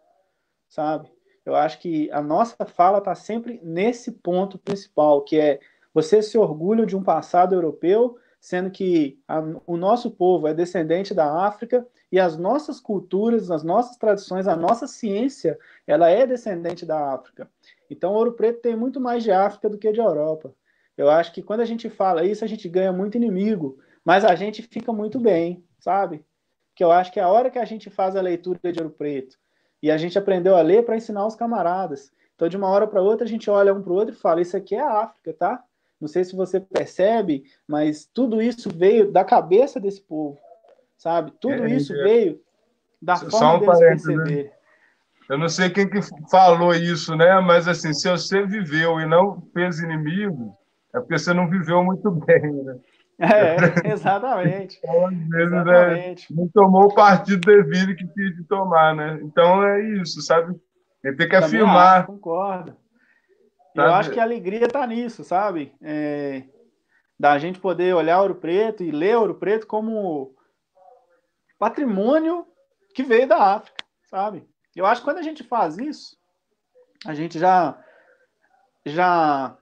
sabe? Eu acho que a nossa fala está sempre nesse ponto principal, que é você se orgulha de um passado europeu, sendo que o nosso povo é descendente da África e as nossas culturas, as nossas tradições, a nossa ciência, ela é descendente da África. Então, Ouro Preto tem muito mais de África do que de Europa. Eu acho que quando a gente fala isso, a gente ganha muito inimigo, mas a gente fica muito bem, sabe? Que eu acho que a hora que a gente faz a leitura de Ouro Preto e a gente aprendeu a ler para ensinar os camaradas. Então, de uma hora para outra, a gente olha um para o outro e fala: isso aqui é a África, tá? Não sei se você percebe, mas tudo isso veio da cabeça desse povo, sabe? Tudo isso veio da Só forma um deles parênteses, né? perceberem. Eu não sei quem que falou isso, né? Mas assim, se você viveu e não fez inimigo, é porque você não viveu muito bem, né? Exatamente. Então, às vezes, Exatamente. não tomou o partido devido que tinha de tomar, né? Então é isso, sabe? Ele tem que Também acho, afirmar, concordo. E eu acho que sabe? a alegria está nisso, sabe? Da gente poder olhar Ouro Preto e ler Ouro Preto como patrimônio que veio da África, sabe? Eu acho que quando a gente faz isso, a gente já já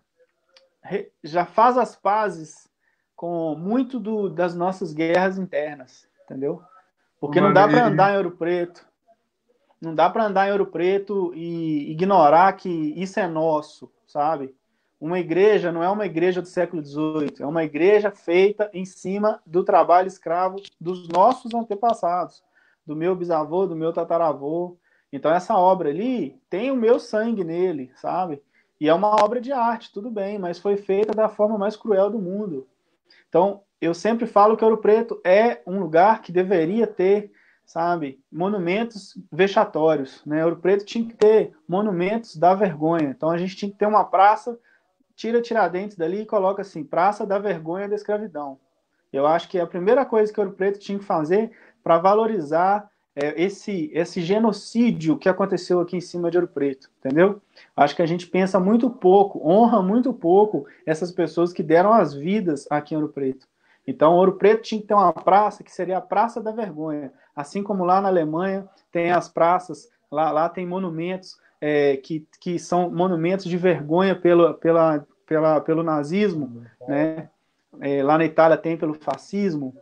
faz as pazes com muito das nossas guerras internas, entendeu? Porque não Mano, dá para andar em Ouro Preto, não dá para andar em Ouro Preto e ignorar que isso é nosso, sabe? Uma igreja não é uma igreja do século XVIII, é uma igreja feita em cima do trabalho escravo dos nossos antepassados, do meu bisavô, do meu tataravô. Então essa obra ali tem o meu sangue nele, sabe? E é uma obra de arte, tudo bem, mas foi feita da forma mais cruel do mundo. Então eu sempre falo que Ouro Preto é um lugar que deveria ter, sabe, monumentos vexatórios, né? Ouro Preto tinha que ter monumentos da vergonha. Então a gente tinha que ter uma praça, tira Tiradentes dali e coloca assim, Praça da Vergonha da Escravidão. Eu acho que é a primeira coisa que Ouro Preto tinha que fazer para valorizar esse genocídio que aconteceu aqui em cima de Ouro Preto, entendeu? Acho que a gente pensa muito pouco, honra muito pouco essas pessoas que deram as vidas aqui em Ouro Preto. Então, Ouro Preto tinha que ter uma praça que seria a Praça da Vergonha. Assim como lá na Alemanha tem as praças, lá tem monumentos que são monumentos de vergonha pelo nazismo, né? Lá na Itália tem pelo fascismo.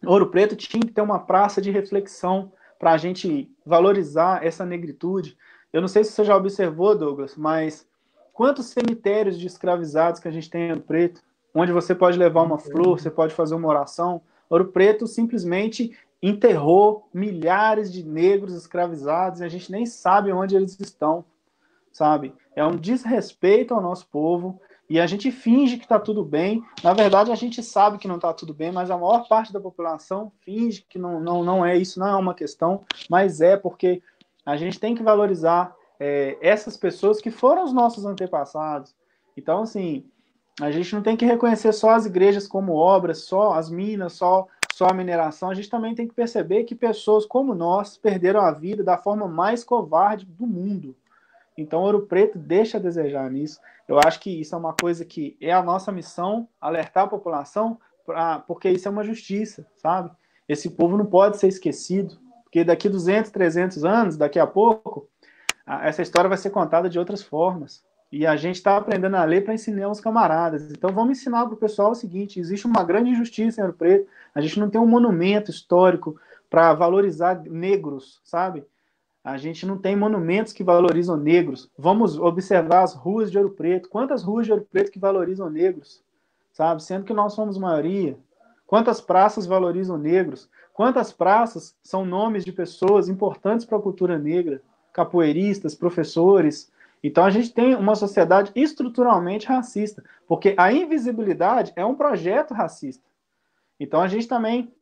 Ouro Preto tinha que ter uma praça de reflexão para a gente valorizar essa negritude. Eu não sei se você já observou, Douglas, mas quantos cemitérios de escravizados que a gente tem em Ouro Preto, onde você pode levar uma flor, você pode fazer uma oração. Ouro Preto simplesmente enterrou milhares de negros escravizados e a gente nem sabe onde eles estão, sabe? É um desrespeito ao nosso povo e a gente finge que está tudo bem. Na verdade, a gente sabe que não está tudo bem, mas a maior parte da população finge que não é isso, não é uma questão, mas porque A gente tem que valorizar essas pessoas que foram os nossos antepassados. Então, assim, a gente não tem que reconhecer só as igrejas como obras, só as minas, só a mineração. A gente também tem que perceber que pessoas como nós perderam a vida da forma mais covarde do mundo. Então, Ouro Preto deixa a desejar nisso. Eu acho que isso é uma coisa que é a nossa missão, alertar a população, porque isso é uma justiça, sabe? Esse povo não pode ser esquecido, porque daqui 200, 300 anos, daqui a pouco, essa história vai ser contada de outras formas. E a gente está aprendendo a ler para ensinar os camaradas. Então vamos ensinar para o pessoal o seguinte: existe uma grande injustiça em Ouro Preto. A gente não tem um monumento histórico para valorizar negros, sabe? A gente não tem monumentos que valorizam negros. Vamos observar as ruas de Ouro Preto. Quantas ruas de Ouro Preto que valorizam negros, sabe? Sendo que nós somos maioria. Quantas praças valorizam negros? Quantas praças são nomes de pessoas importantes para a cultura negra? Capoeiristas, professores. Então a gente tem uma sociedade estruturalmente racista, porque a invisibilidade é um projeto racista. Então a gente também,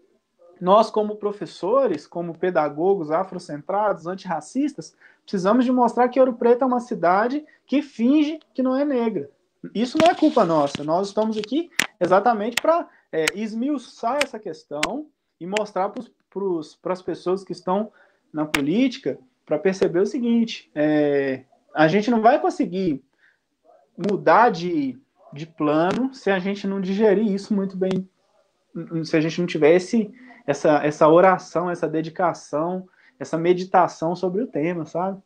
nós como professores, como pedagogos afrocentrados, antirracistas, precisamos de mostrar que Ouro Preto é uma cidade que finge que não é negra. Isso não é culpa nossa, nós estamos aqui exatamente para esmiuçar essa questão e mostrar para as pessoas que estão na política para perceber o seguinte: a gente não vai conseguir mudar de plano se a gente não digerir isso muito bem, se a gente não tiver essa oração, essa dedicação, essa meditação sobre o tema, sabe?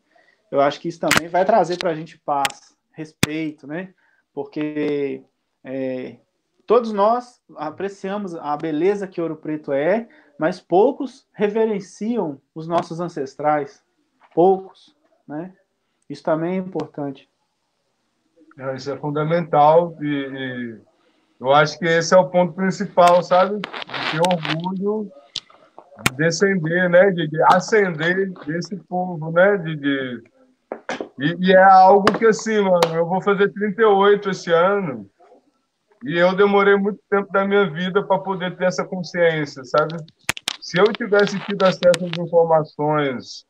Eu acho que isso também vai trazer para a gente paz, respeito, né? Porque todos nós apreciamos a beleza que Ouro Preto é, mas poucos reverenciam os nossos ancestrais. Poucos, né? Isso também é importante. Isso é fundamental e eu acho que esse é o ponto principal, sabe? De ter orgulho, de descender, né? De ascender desse povo, né? E é algo que, assim, mano, eu vou fazer 38 esse ano e eu demorei muito tempo da minha vida para poder ter essa consciência, sabe? Se eu tivesse tido acesso às informações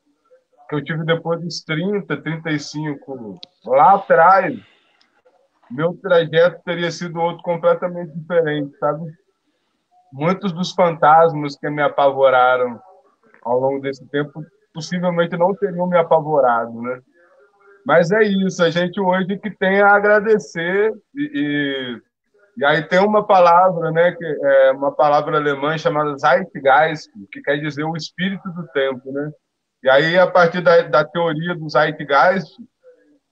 que eu tive depois dos 30, 35, lá atrás, meu trajeto teria sido outro completamente diferente, sabe? Muitos dos fantasmas que me apavoraram ao longo desse tempo possivelmente não teriam me apavorado, né? Mas é isso, a gente hoje que tem a agradecer e aí tem uma palavra, né, que é uma palavra alemã chamada Zeitgeist, que quer dizer o espírito do tempo, né? E aí, a partir da teoria do Zeitgeist,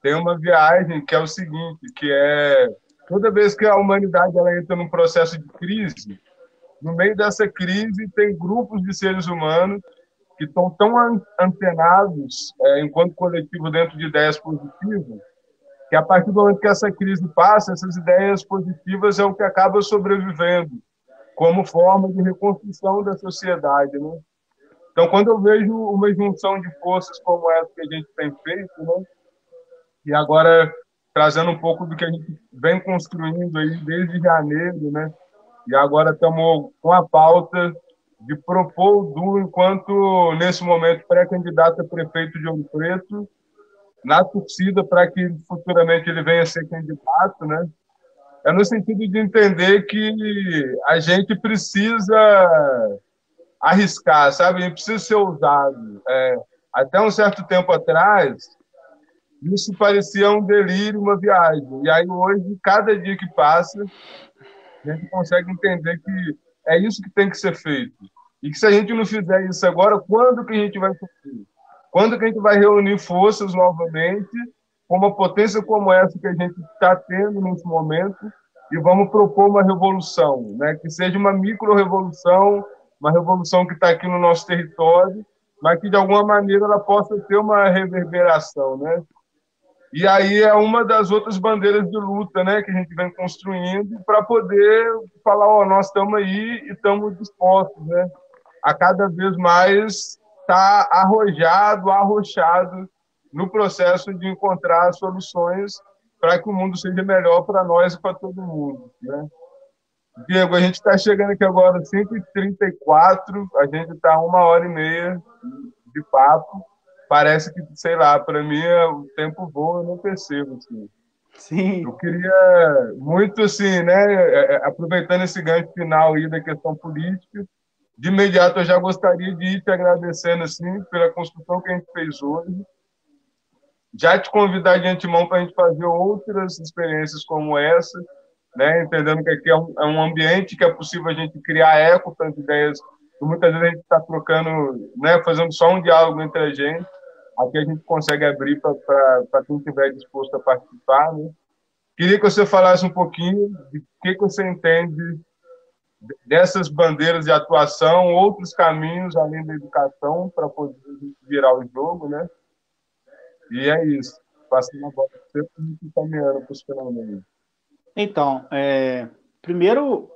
tem uma viagem que é o seguinte, que é toda vez que a humanidade ela entra num processo de crise, no meio dessa crise tem grupos de seres humanos que estão tão antenados enquanto coletivo dentro de ideias positivas, que a partir do momento que essa crise passa, essas ideias positivas é o que acaba sobrevivendo como forma de reconstrução da sociedade, né? Então, quando eu vejo uma junção de forças como essa que a gente tem feito, né? E agora trazendo um pouco do que a gente vem construindo aí desde janeiro, né? E agora estamos com a pauta de propor o Du enquanto, nesse momento, pré-candidato a prefeito de Ouro Preto, na torcida para que futuramente ele venha a ser candidato, né? É no sentido de entender que a gente precisa arriscar, sabe? A gente precisa ser ousado. Até um certo tempo atrás, isso parecia um delírio, uma viagem. E aí hoje, cada dia que passa, a gente consegue entender que é isso que tem que ser feito. E que se a gente não fizer isso agora, quando que a gente vai fazer? Quando que a gente vai reunir forças novamente com uma potência como essa que a gente está tendo nesse momento e vamos propor uma revolução, né? Que seja uma micro-revolução, uma revolução que está aqui no nosso território, mas que de alguma maneira ela possa ter uma reverberação, né? E aí é uma das outras bandeiras de luta, né, que a gente vem construindo para poder falar, ó, nós estamos aí e estamos dispostos, né, a cada vez mais estar arrojado, arrochado no processo de encontrar soluções para que o mundo seja melhor para nós e para todo mundo, né? Diego, a gente está chegando aqui agora às 5h34, a gente está 1h30 de papo. parece que, sei lá, para mim o tempo voa, eu não percebo, assim. Sim, Eu queria muito, assim, né, aproveitando esse gancho final aí da questão política, de imediato eu já gostaria de ir te agradecendo, assim, pela construção que a gente fez hoje, já te convidar de antemão para a gente fazer outras experiências como essa, né, entendendo que aqui é um ambiente que é possível a gente criar eco para as ideias, e muitas vezes a gente está trocando, né, fazendo só um diálogo entre a gente, aqui a gente consegue abrir para quem estiver disposto a participar, né. Queria que você falasse um pouquinho de que você entende dessas bandeiras de atuação, outros caminhos além da educação para poder virar o jogo, né? E é isso. Passando a bola para você, e caminhando para os finalmente. então, primeiro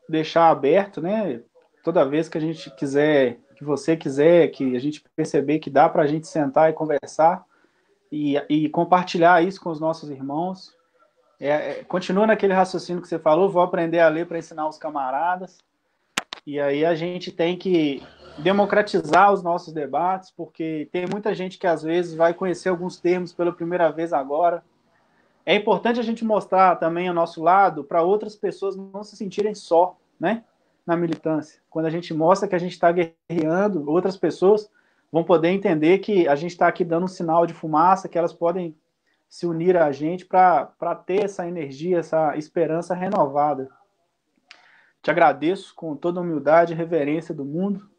deixar aberto, né? Toda vez que a gente quiser, que você quiser, que a gente perceber que dá para a gente sentar e conversar e compartilhar isso com os nossos irmãos. Continua naquele raciocínio que você falou, vou aprender a ler para ensinar os camaradas. E aí a gente tem que democratizar os nossos debates, porque tem muita gente que às vezes vai conhecer alguns termos pela primeira vez agora. É importante a gente mostrar também o nosso lado para outras pessoas não se sentirem só, né, na militância. Quando a gente mostra que a gente está guerreando, outras pessoas vão poder entender que a gente está aqui dando um sinal de fumaça, que elas podem se unir a gente para ter essa energia, essa esperança renovada. Te agradeço com toda a humildade e reverência do mundo.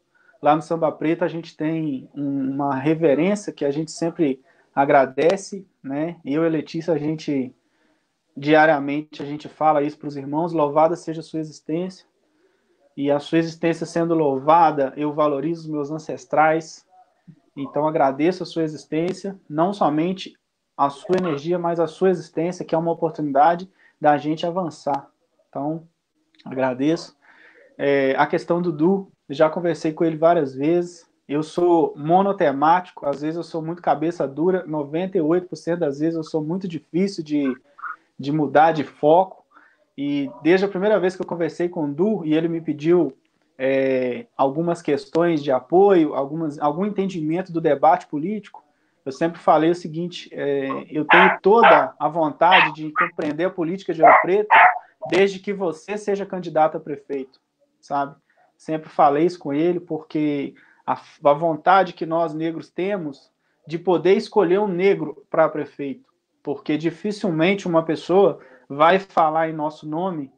Lá no Samba Preto a gente tem uma reverência que a gente sempre agradece, né? Eu e a Letícia, a gente diariamente a gente fala isso para os irmãos, louvada seja a sua existência. E a sua existência sendo louvada, eu valorizo os meus ancestrais. Então agradeço a sua existência, não somente a sua energia, mas a sua existência, que é uma oportunidade da gente avançar. Então, agradeço. A questão do Du, já conversei com ele várias vezes. Eu sou monotemático, às vezes eu sou muito cabeça dura, 98% das vezes eu sou muito difícil de mudar de foco. E desde a primeira vez que eu conversei com o Du e ele me pediu algumas questões de apoio, algum entendimento do debate político, eu sempre falei o seguinte: eu tenho toda a vontade de compreender a política de Ouro Preto desde que você seja candidato a prefeito, sabe? Sempre falei isso com ele, porque a vontade que nós negros temos de poder escolher um negro para prefeito, porque dificilmente uma pessoa vai falar em nosso nome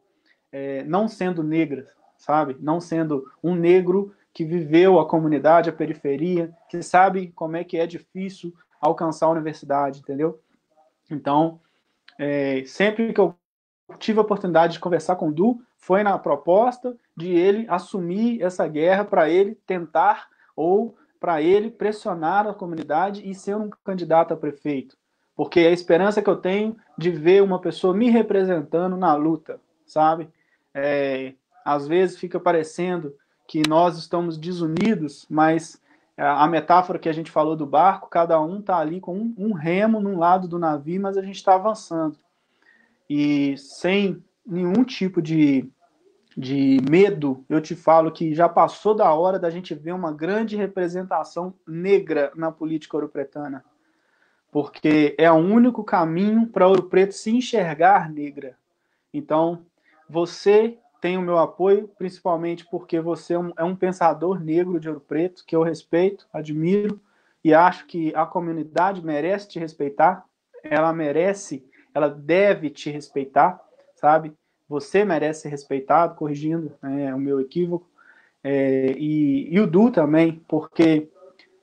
não sendo negra, sabe? Não sendo um negro que viveu a comunidade, a periferia, que sabe como é que é difícil alcançar a universidade, entendeu? Então, sempre que eu tive a oportunidade de conversar com o Du, foi na proposta de ele assumir essa guerra para ele tentar ou para ele pressionar a comunidade e ser um candidato a prefeito. Porque é a esperança que eu tenho de ver uma pessoa me representando na luta, sabe? Às vezes fica parecendo que nós estamos desunidos, mas a metáfora que a gente falou do barco, cada um está ali com um remo num lado do navio, mas a gente está avançando. E sem nenhum tipo de medo, eu te falo que já passou da hora da gente ver uma grande representação negra na política ouropretana, porque é o único caminho para Ouro Preto se enxergar negra. Então, você tem o meu apoio, principalmente porque você é um pensador negro de Ouro Preto, que eu respeito, admiro, e acho que a comunidade merece te respeitar, ela deve te respeitar, sabe? Você merece ser respeitado, corrigindo o meu equívoco, e o Du também, porque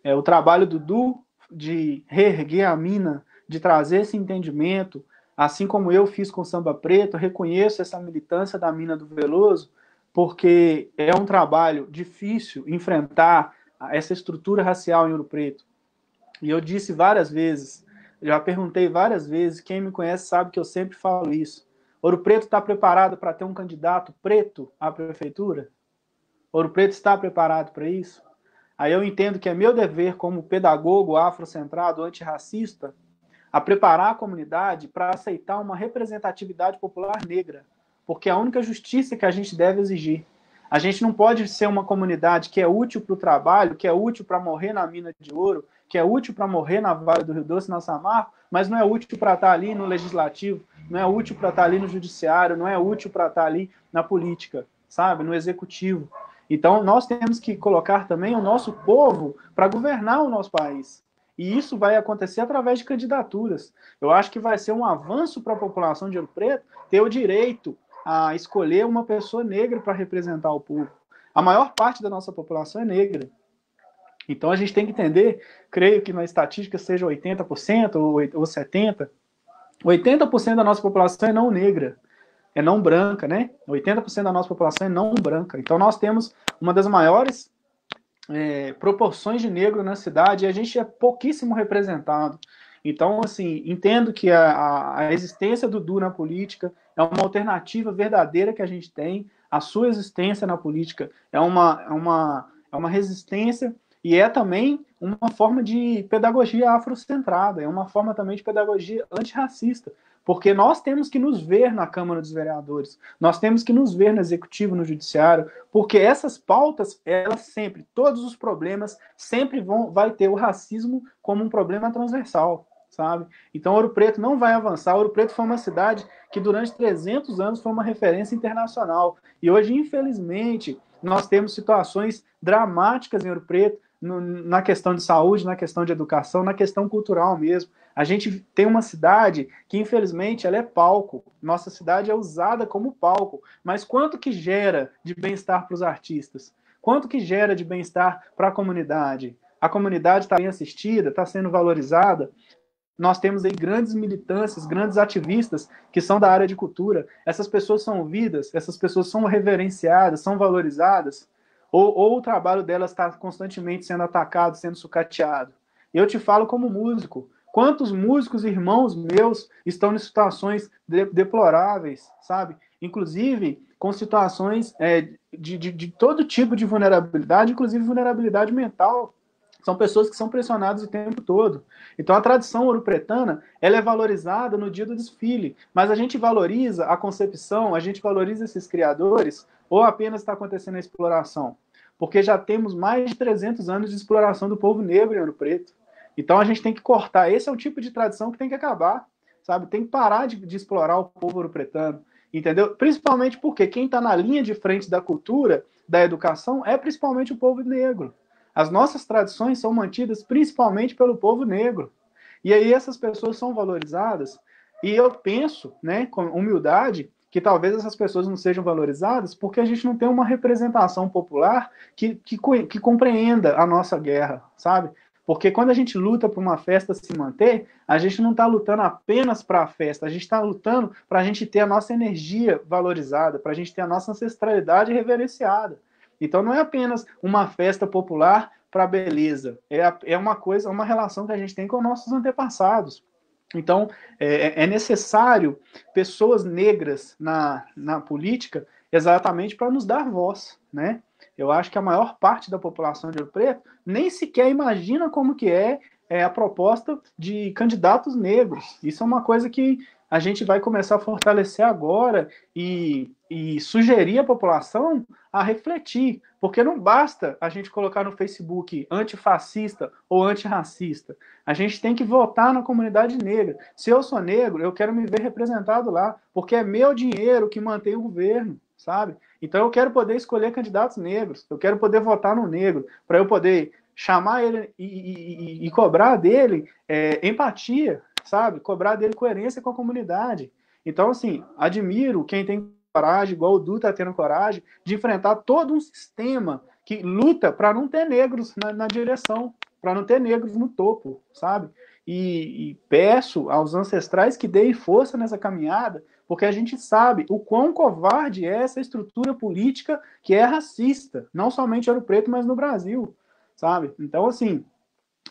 o trabalho do Du de reerguer a mina, de trazer esse entendimento, assim como eu fiz com o Samba Preto, reconheço essa militância da mina do Veloso, porque é um trabalho difícil enfrentar essa estrutura racial em Ouro Preto. E eu disse várias vezes, já perguntei várias vezes, quem me conhece sabe que eu sempre falo isso. Ouro Preto está preparado para ter um candidato preto à prefeitura? Ouro Preto está preparado para isso? Aí eu entendo que é meu dever como pedagogo afrocentrado, antirracista, a preparar a comunidade para aceitar uma representatividade popular negra, porque é a única justiça que a gente deve exigir. A gente não pode ser uma comunidade que é útil para o trabalho, que é útil para morrer na mina de ouro, que é útil para morrer na Vale do Rio Doce, na Samarco, mas não é útil para estar ali no legislativo, não é útil para estar ali no judiciário, não é útil para estar ali na política, sabe, no executivo. Então, nós temos que colocar também o nosso povo para governar o nosso país. E isso vai acontecer através de candidaturas. Eu acho que vai ser um avanço para a população de Ouro Preto ter o direito a escolher uma pessoa negra para representar o povo. A maior parte da nossa população é negra. Então, a gente tem que entender, creio que na estatística seja 80% ou 70%, 80% da nossa população é não negra. É não branca, né? 80% da nossa população é não branca. Então, nós temos uma das maiores proporções de negro na cidade e a gente é pouquíssimo representado. Então, assim, entendo que a existência do Du na política é uma alternativa verdadeira que a gente tem. A sua existência na política é uma resistência e é também uma forma de pedagogia afrocentrada, é uma forma também de pedagogia antirracista. Porque nós temos que nos ver na Câmara dos Vereadores, nós temos que nos ver no Executivo, no Judiciário, porque essas pautas, elas sempre, todos os problemas, sempre vai ter o racismo como um problema transversal, sabe? Então, Ouro Preto não vai avançar. Ouro Preto foi uma cidade que durante 300 anos foi uma referência internacional. E hoje, infelizmente, nós temos situações dramáticas em Ouro Preto, na questão de saúde, na questão de educação, na questão cultural mesmo. A gente tem uma cidade que, infelizmente, ela é palco. Nossa cidade é usada como palco. Mas quanto que gera de bem-estar para os artistas? Quanto que gera de bem-estar para a comunidade? A comunidade está bem assistida, está sendo valorizada. Nós temos aí grandes militâncias, grandes ativistas que são da área de cultura. Essas pessoas são ouvidas, essas pessoas são reverenciadas, são valorizadas. Ou o trabalho delas está constantemente sendo atacado, sendo sucateado. Eu te falo como músico. Quantos músicos, irmãos meus, estão em situações deploráveis, sabe? Inclusive com situações de todo tipo de vulnerabilidade, inclusive vulnerabilidade mental. São pessoas que são pressionadas o tempo todo. Então, a tradição ouropretana, ela é valorizada no dia do desfile, mas a gente valoriza a concepção, a gente valoriza esses criadores, ou apenas está acontecendo a exploração? Porque já temos mais de 300 anos de exploração do povo negro em Ouro Preto. Então, a gente tem que cortar. Esse é o tipo de tradição que tem que acabar, sabe? Tem que parar de explorar o povo ouropretano, entendeu? Principalmente porque quem está na linha de frente da cultura, da educação, é principalmente o povo negro. As nossas tradições são mantidas principalmente pelo povo negro. E aí essas pessoas são valorizadas. E eu penso, né, com humildade, que talvez essas pessoas não sejam valorizadas porque a gente não tem uma representação popular que compreenda a nossa guerra, sabe? Porque quando a gente luta para uma festa se manter, a gente não está lutando apenas para a festa, a gente está lutando para a gente ter a nossa energia valorizada, para a gente ter a nossa ancestralidade reverenciada. Então não é apenas uma festa popular para a beleza, é uma coisa, uma relação que a gente tem com nossos antepassados. Então é necessário pessoas negras na política exatamente para nos dar voz, né? Eu acho que a maior parte da população de Ouro Preto nem sequer imagina como que é a proposta de candidatos negros. Isso é uma coisa que a gente vai começar a fortalecer agora e sugerir à população a refletir, porque não basta a gente colocar no Facebook antifascista ou antirracista. A gente tem que votar na comunidade negra. Se eu sou negro, eu quero me ver representado lá, porque é meu dinheiro que mantém o governo, sabe? Então eu quero poder escolher candidatos negros, eu quero poder votar no negro, para eu poder chamar ele e cobrar dele empatia, sabe? Cobrar dele coerência com a comunidade. Então, assim, admiro quem tem coragem, igual o Du está tendo coragem, de enfrentar todo um sistema que luta para não ter negros na direção, para não ter negros no topo, sabe? E peço aos ancestrais que deem força nessa caminhada, porque a gente sabe o quão covarde é essa estrutura política que é racista, não somente em Ouro Preto, mas no Brasil, sabe? Então, assim,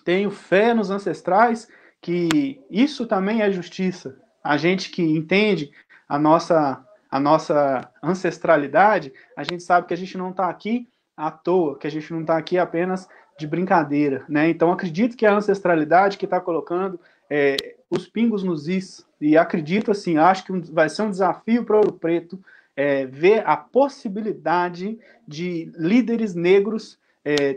tenho fé nos ancestrais que isso também é justiça. A gente que entende a nossa ancestralidade, a gente sabe que a gente não está aqui à toa, que a gente não está aqui apenas de brincadeira, né? Então acredito que a ancestralidade que está colocando os pingos nos is, e acredito assim, acho que vai ser um desafio para o Ouro Preto ver a possibilidade de líderes negros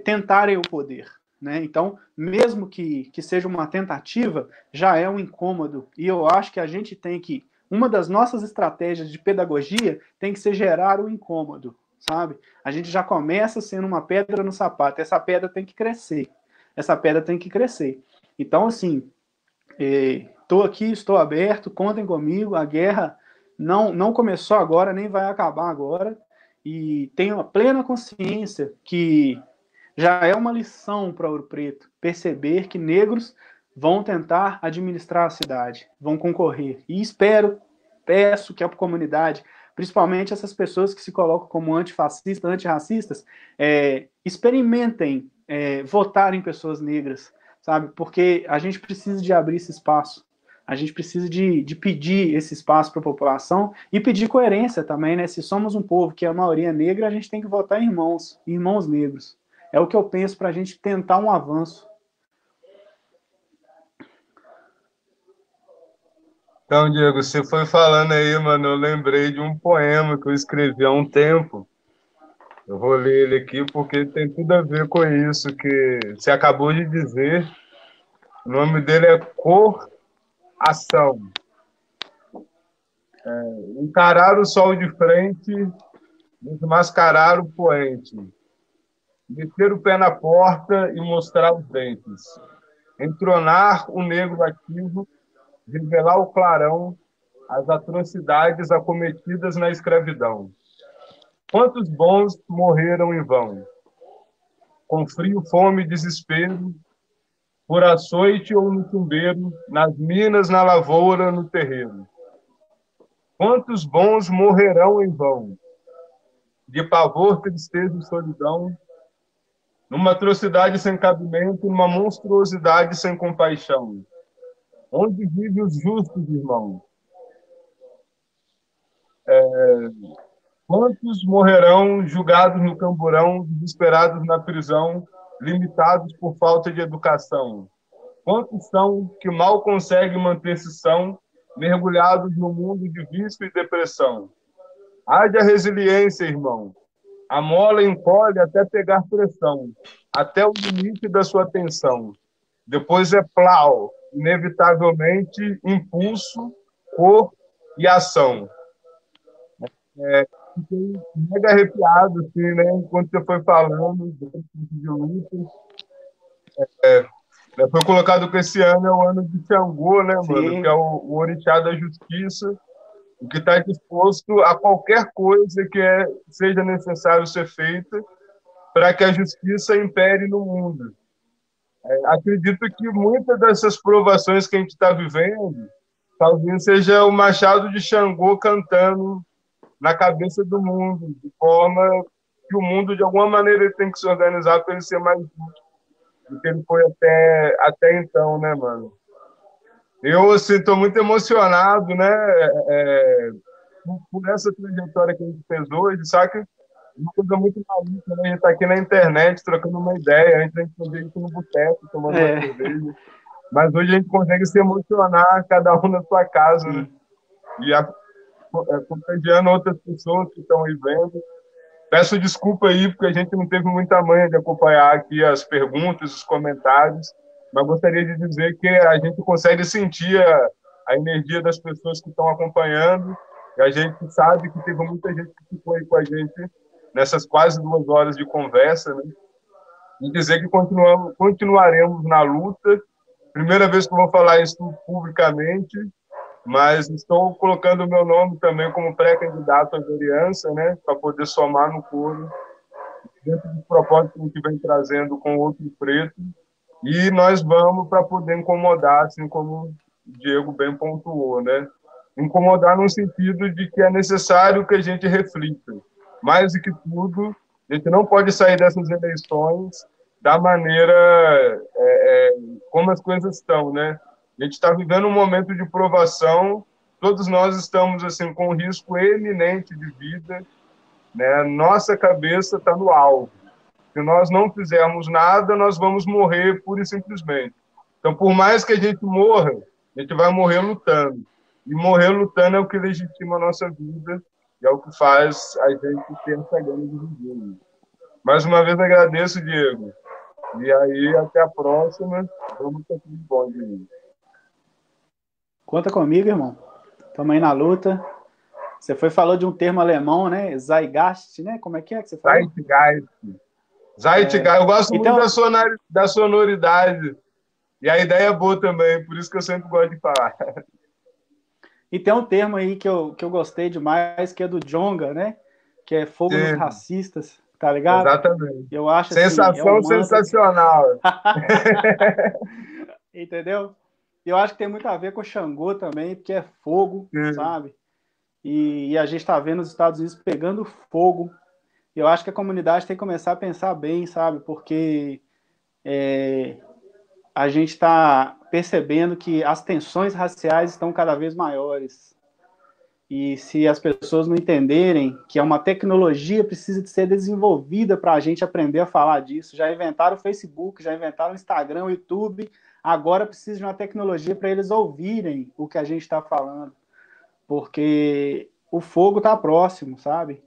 tentarem o poder, né? Então, mesmo que seja uma tentativa, já é um incômodo. E eu acho que a gente tem que, uma das nossas estratégias de pedagogia tem que ser gerar o incômodo, sabe? A gente já começa sendo uma pedra no sapato. Essa pedra tem que crescer. Essa pedra tem que crescer. Então, assim, estou aqui, estou aberto, contem comigo. A guerra não começou agora, nem vai acabar agora. E tenho a plena consciência que já é uma lição para Ouro Preto perceber que negros vão tentar administrar a cidade, vão concorrer. E peço que a comunidade, principalmente essas pessoas que se colocam como antifascistas, antirracistas, experimentem votar em pessoas negras, sabe? Porque a gente precisa de abrir esse espaço. A gente precisa de pedir esse espaço para a população e pedir coerência também, né? Se somos um povo que é a maioria negra, a gente tem que votar em irmãos negros. É o que eu penso para a gente tentar um avanço. Então, Diego, você foi falando aí, mano, eu lembrei de um poema que eu escrevi há um tempo. Eu vou ler ele aqui porque tem tudo a ver com isso que você acabou de dizer. O nome dele é Cor-ação. Encarar o sol de frente, desmascarar o poente, meter o pé na porta e mostrar os dentes, entronar o negro ativo, revelar o clarão, as atrocidades acometidas na escravidão. Quantos bons morreram em vão? Com frio, fome e desespero, por açoite ou no tumbeiro, nas minas, na lavoura, no terreiro. Quantos bons morrerão em vão? De pavor, tristeza e solidão, numa atrocidade sem cabimento, numa monstruosidade sem compaixão. Onde vivem os justos, irmão? Quantos morrerão julgados no camburão, desesperados na prisão, limitados por falta de educação? Quantos são que mal conseguem manter-se são, mergulhados no mundo de vício e depressão? Haja resiliência, irmão. A mola encolhe até pegar pressão, até o limite da sua tensão. Depois é plau, inevitavelmente impulso, cor e ação. Fiquei mega arrepiado, assim, né? Enquanto você foi falando de luta. Foi colocado que esse ano é o ano de Xangô, né, mano? Sim. Que é o orixá da justiça, o que está disposto a qualquer coisa que seja necessário ser feita para que a justiça impere no mundo. Acredito que muitas dessas provações que a gente está vivendo, talvez seja o machado de Xangô cantando na cabeça do mundo, de forma que o mundo, de alguma maneira, ele tem que se organizar para ele ser mais justo do que ele foi até então, né, mano? Eu, assim, estou muito emocionado, né, por essa trajetória que a gente fez hoje, saca? Uma coisa muito maluca, né? A gente está aqui na internet, trocando uma ideia, antes a gente fazia isso no boteco, tomando uma cerveja. Mas hoje a gente consegue se emocionar, cada um na sua casa, né? E contagiando outras pessoas que estão aí vendo. Peço desculpa aí, porque a gente não teve muita manha de acompanhar aqui as perguntas, os comentários, mas gostaria de dizer que a gente consegue sentir a energia das pessoas que estão acompanhando, e a gente sabe que teve muita gente que ficou aí com a gente nessas quase 2 horas de conversa, né? E dizer que continuaremos na luta. Primeira vez que eu vou falar isso publicamente, mas estou colocando o meu nome também como pré-candidato à vereança, né, para poder somar no coro, dentro dos propósitos que a gente vem trazendo com outro preto, e nós vamos para poder incomodar, assim como o Diego bem pontuou, né, incomodar no sentido de que é necessário que a gente reflita. Mais do que tudo, a gente não pode sair dessas eleições da maneira como as coisas estão, né? A gente está vivendo um momento de provação, todos nós estamos assim com um risco eminente de vida, né? Nossa cabeça está no alvo. Se nós não fizermos nada, nós vamos morrer pura e simplesmente. Então, por mais que a gente morra, a gente vai morrer lutando. E morrer lutando é o que legitima a nossa vida e é o que faz a gente ter essa gana de viver. Mais uma vez agradeço, Diego. E aí, até a próxima. Vamos ter tudo bom de mim. Conta comigo, irmão. Tamo aí na luta. Você falou de um termo alemão, né? Zeitgeist, né? Como é que você falou? Zeitgeist. Zeitgeist. Eu gosto muito Então, da sonoridade. E a ideia é boa também, por isso que eu sempre gosto de falar. e tem um termo aí que eu gostei demais, que é do Djonga, né? Que é fogo nos Sim, racistas, tá ligado? exatamente. Eu acho assim, é um Sensação mantra. sensacional. Entendeu? Eu acho que tem muito a ver com o Xangô também, porque é fogo, Sim. sabe? E a gente está vendo os Estados Unidos pegando fogo. Eu acho que a comunidade tem que começar a pensar bem, sabe? Porque a gente está percebendo que as tensões raciais estão cada vez maiores. E se as pessoas não entenderem que é uma tecnologia precisa de ser desenvolvida para a gente aprender a falar disso, já inventaram o Facebook, já inventaram o Instagram, o YouTube, agora precisa de uma tecnologia para eles ouvirem o que a gente está falando, porque o fogo está próximo, sabe?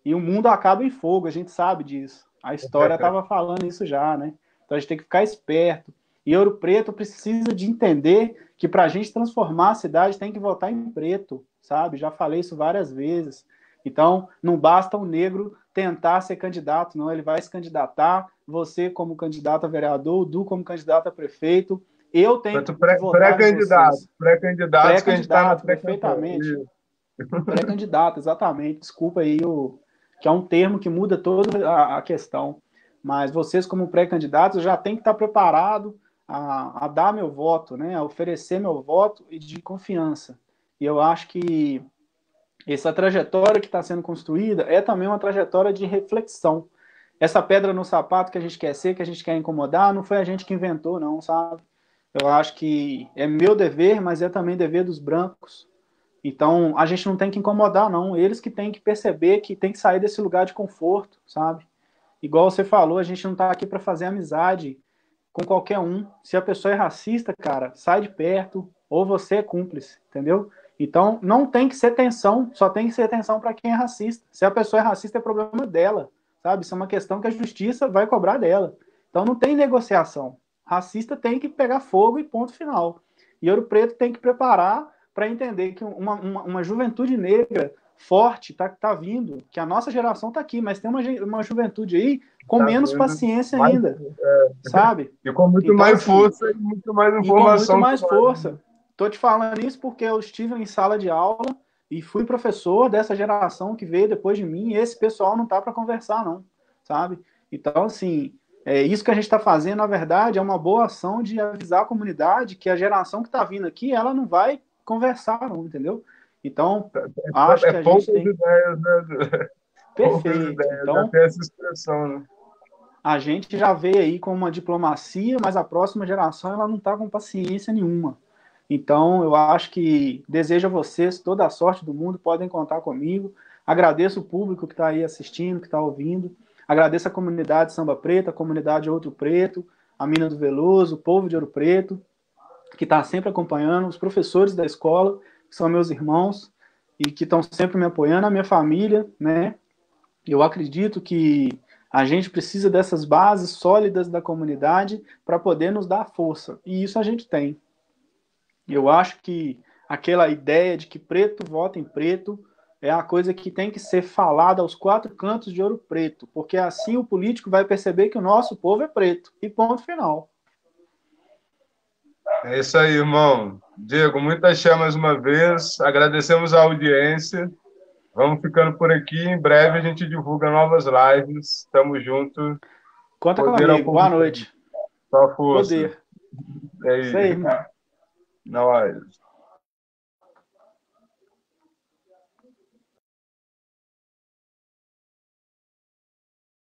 E o mundo acaba em fogo, a gente sabe disso. A história estava falando isso já, né? Então a gente tem que ficar esperto. E Ouro Preto precisa de entender que para a gente transformar a cidade tem que votar em preto, sabe? Já falei isso várias vezes. Então não basta o negro tentar ser candidato, não. Ele vai se candidatar. Você como candidato a vereador, o Du como candidato a prefeito. Eu tenho Quanto que votar em pré-candidato, vocês. pré-candidatos que a gente está na Pré-candidato, pré-campanha. perfeitamente. Pré-candidato, exatamente. Desculpa aí, que é um termo que muda toda a questão. Mas vocês, como pré-candidatos, já têm que estar preparado a dar meu voto, né? A oferecer meu voto e de confiança. E eu acho que essa trajetória que está sendo construída é também uma trajetória de reflexão. Essa pedra no sapato que a gente quer ser, que a gente quer incomodar, não foi a gente que inventou, não, sabe? Eu acho que é meu dever, mas é também dever dos brancos. Então, a gente não tem que incomodar, não. Eles que têm que perceber que tem que sair desse lugar de conforto, sabe? Igual você falou, a gente não tá aqui para fazer amizade com qualquer um. Se a pessoa é racista, cara, sai de perto, ou você é cúmplice, entendeu? Então, não tem que ser tensão, só tem que ser tensão para quem é racista. Se a pessoa é racista, é problema dela, sabe? Isso é uma questão que a justiça vai cobrar dela. Então, não tem negociação. Racista tem que pegar fogo e ponto final. E Ouro Preto tem que preparar para entender que uma juventude negra forte tá vindo, que a nossa geração está aqui, mas tem uma juventude aí com Tá menos vendo? paciência Mais, ainda, sabe? e com muito Então, mais assim, força e muito mais e com muito informação que mais força. Tô te falando isso porque eu estive em sala de aula e fui professor dessa geração que veio depois de mim, e esse pessoal não tá para conversar, não, sabe? Então, assim, isso que a gente está fazendo, na verdade, é uma boa ação de avisar a comunidade que a geração que está vindo aqui, ela não vai conversar, não, entendeu? Então, acho que a gente poucas tem. ideias, né? Poucas Perfeito. ideias, Então, até essa expressão, né? a gente já veio aí com uma diplomacia, mas a próxima geração ela não está com paciência nenhuma. Então, eu acho que desejo a vocês toda a sorte do mundo, podem contar comigo. Agradeço o público que está aí assistindo, que está ouvindo. Agradeço a comunidade Samba Preta, a comunidade Outro Preto, a Mina do Veloso, o povo de Ouro Preto, que está sempre acompanhando, os professores da escola, que são meus irmãos e que estão sempre me apoiando, a minha família, né? Eu acredito que a gente precisa dessas bases sólidas da comunidade para poder nos dar força. E isso a gente tem. Eu acho que aquela ideia de que preto vota em preto é a coisa que tem que ser falada aos quatro cantos de Ouro Preto, porque assim o político vai perceber que o nosso povo é preto. E ponto final. É isso aí, irmão. Diego, muita chama mais uma vez. Agradecemos a audiência. Vamos ficando por aqui. Em breve a gente divulga novas lives. Tamo junto. Conta Poder ao comigo. Boa povo. noite. Só força. Poder. É Isso aí, aí. irmão. Não,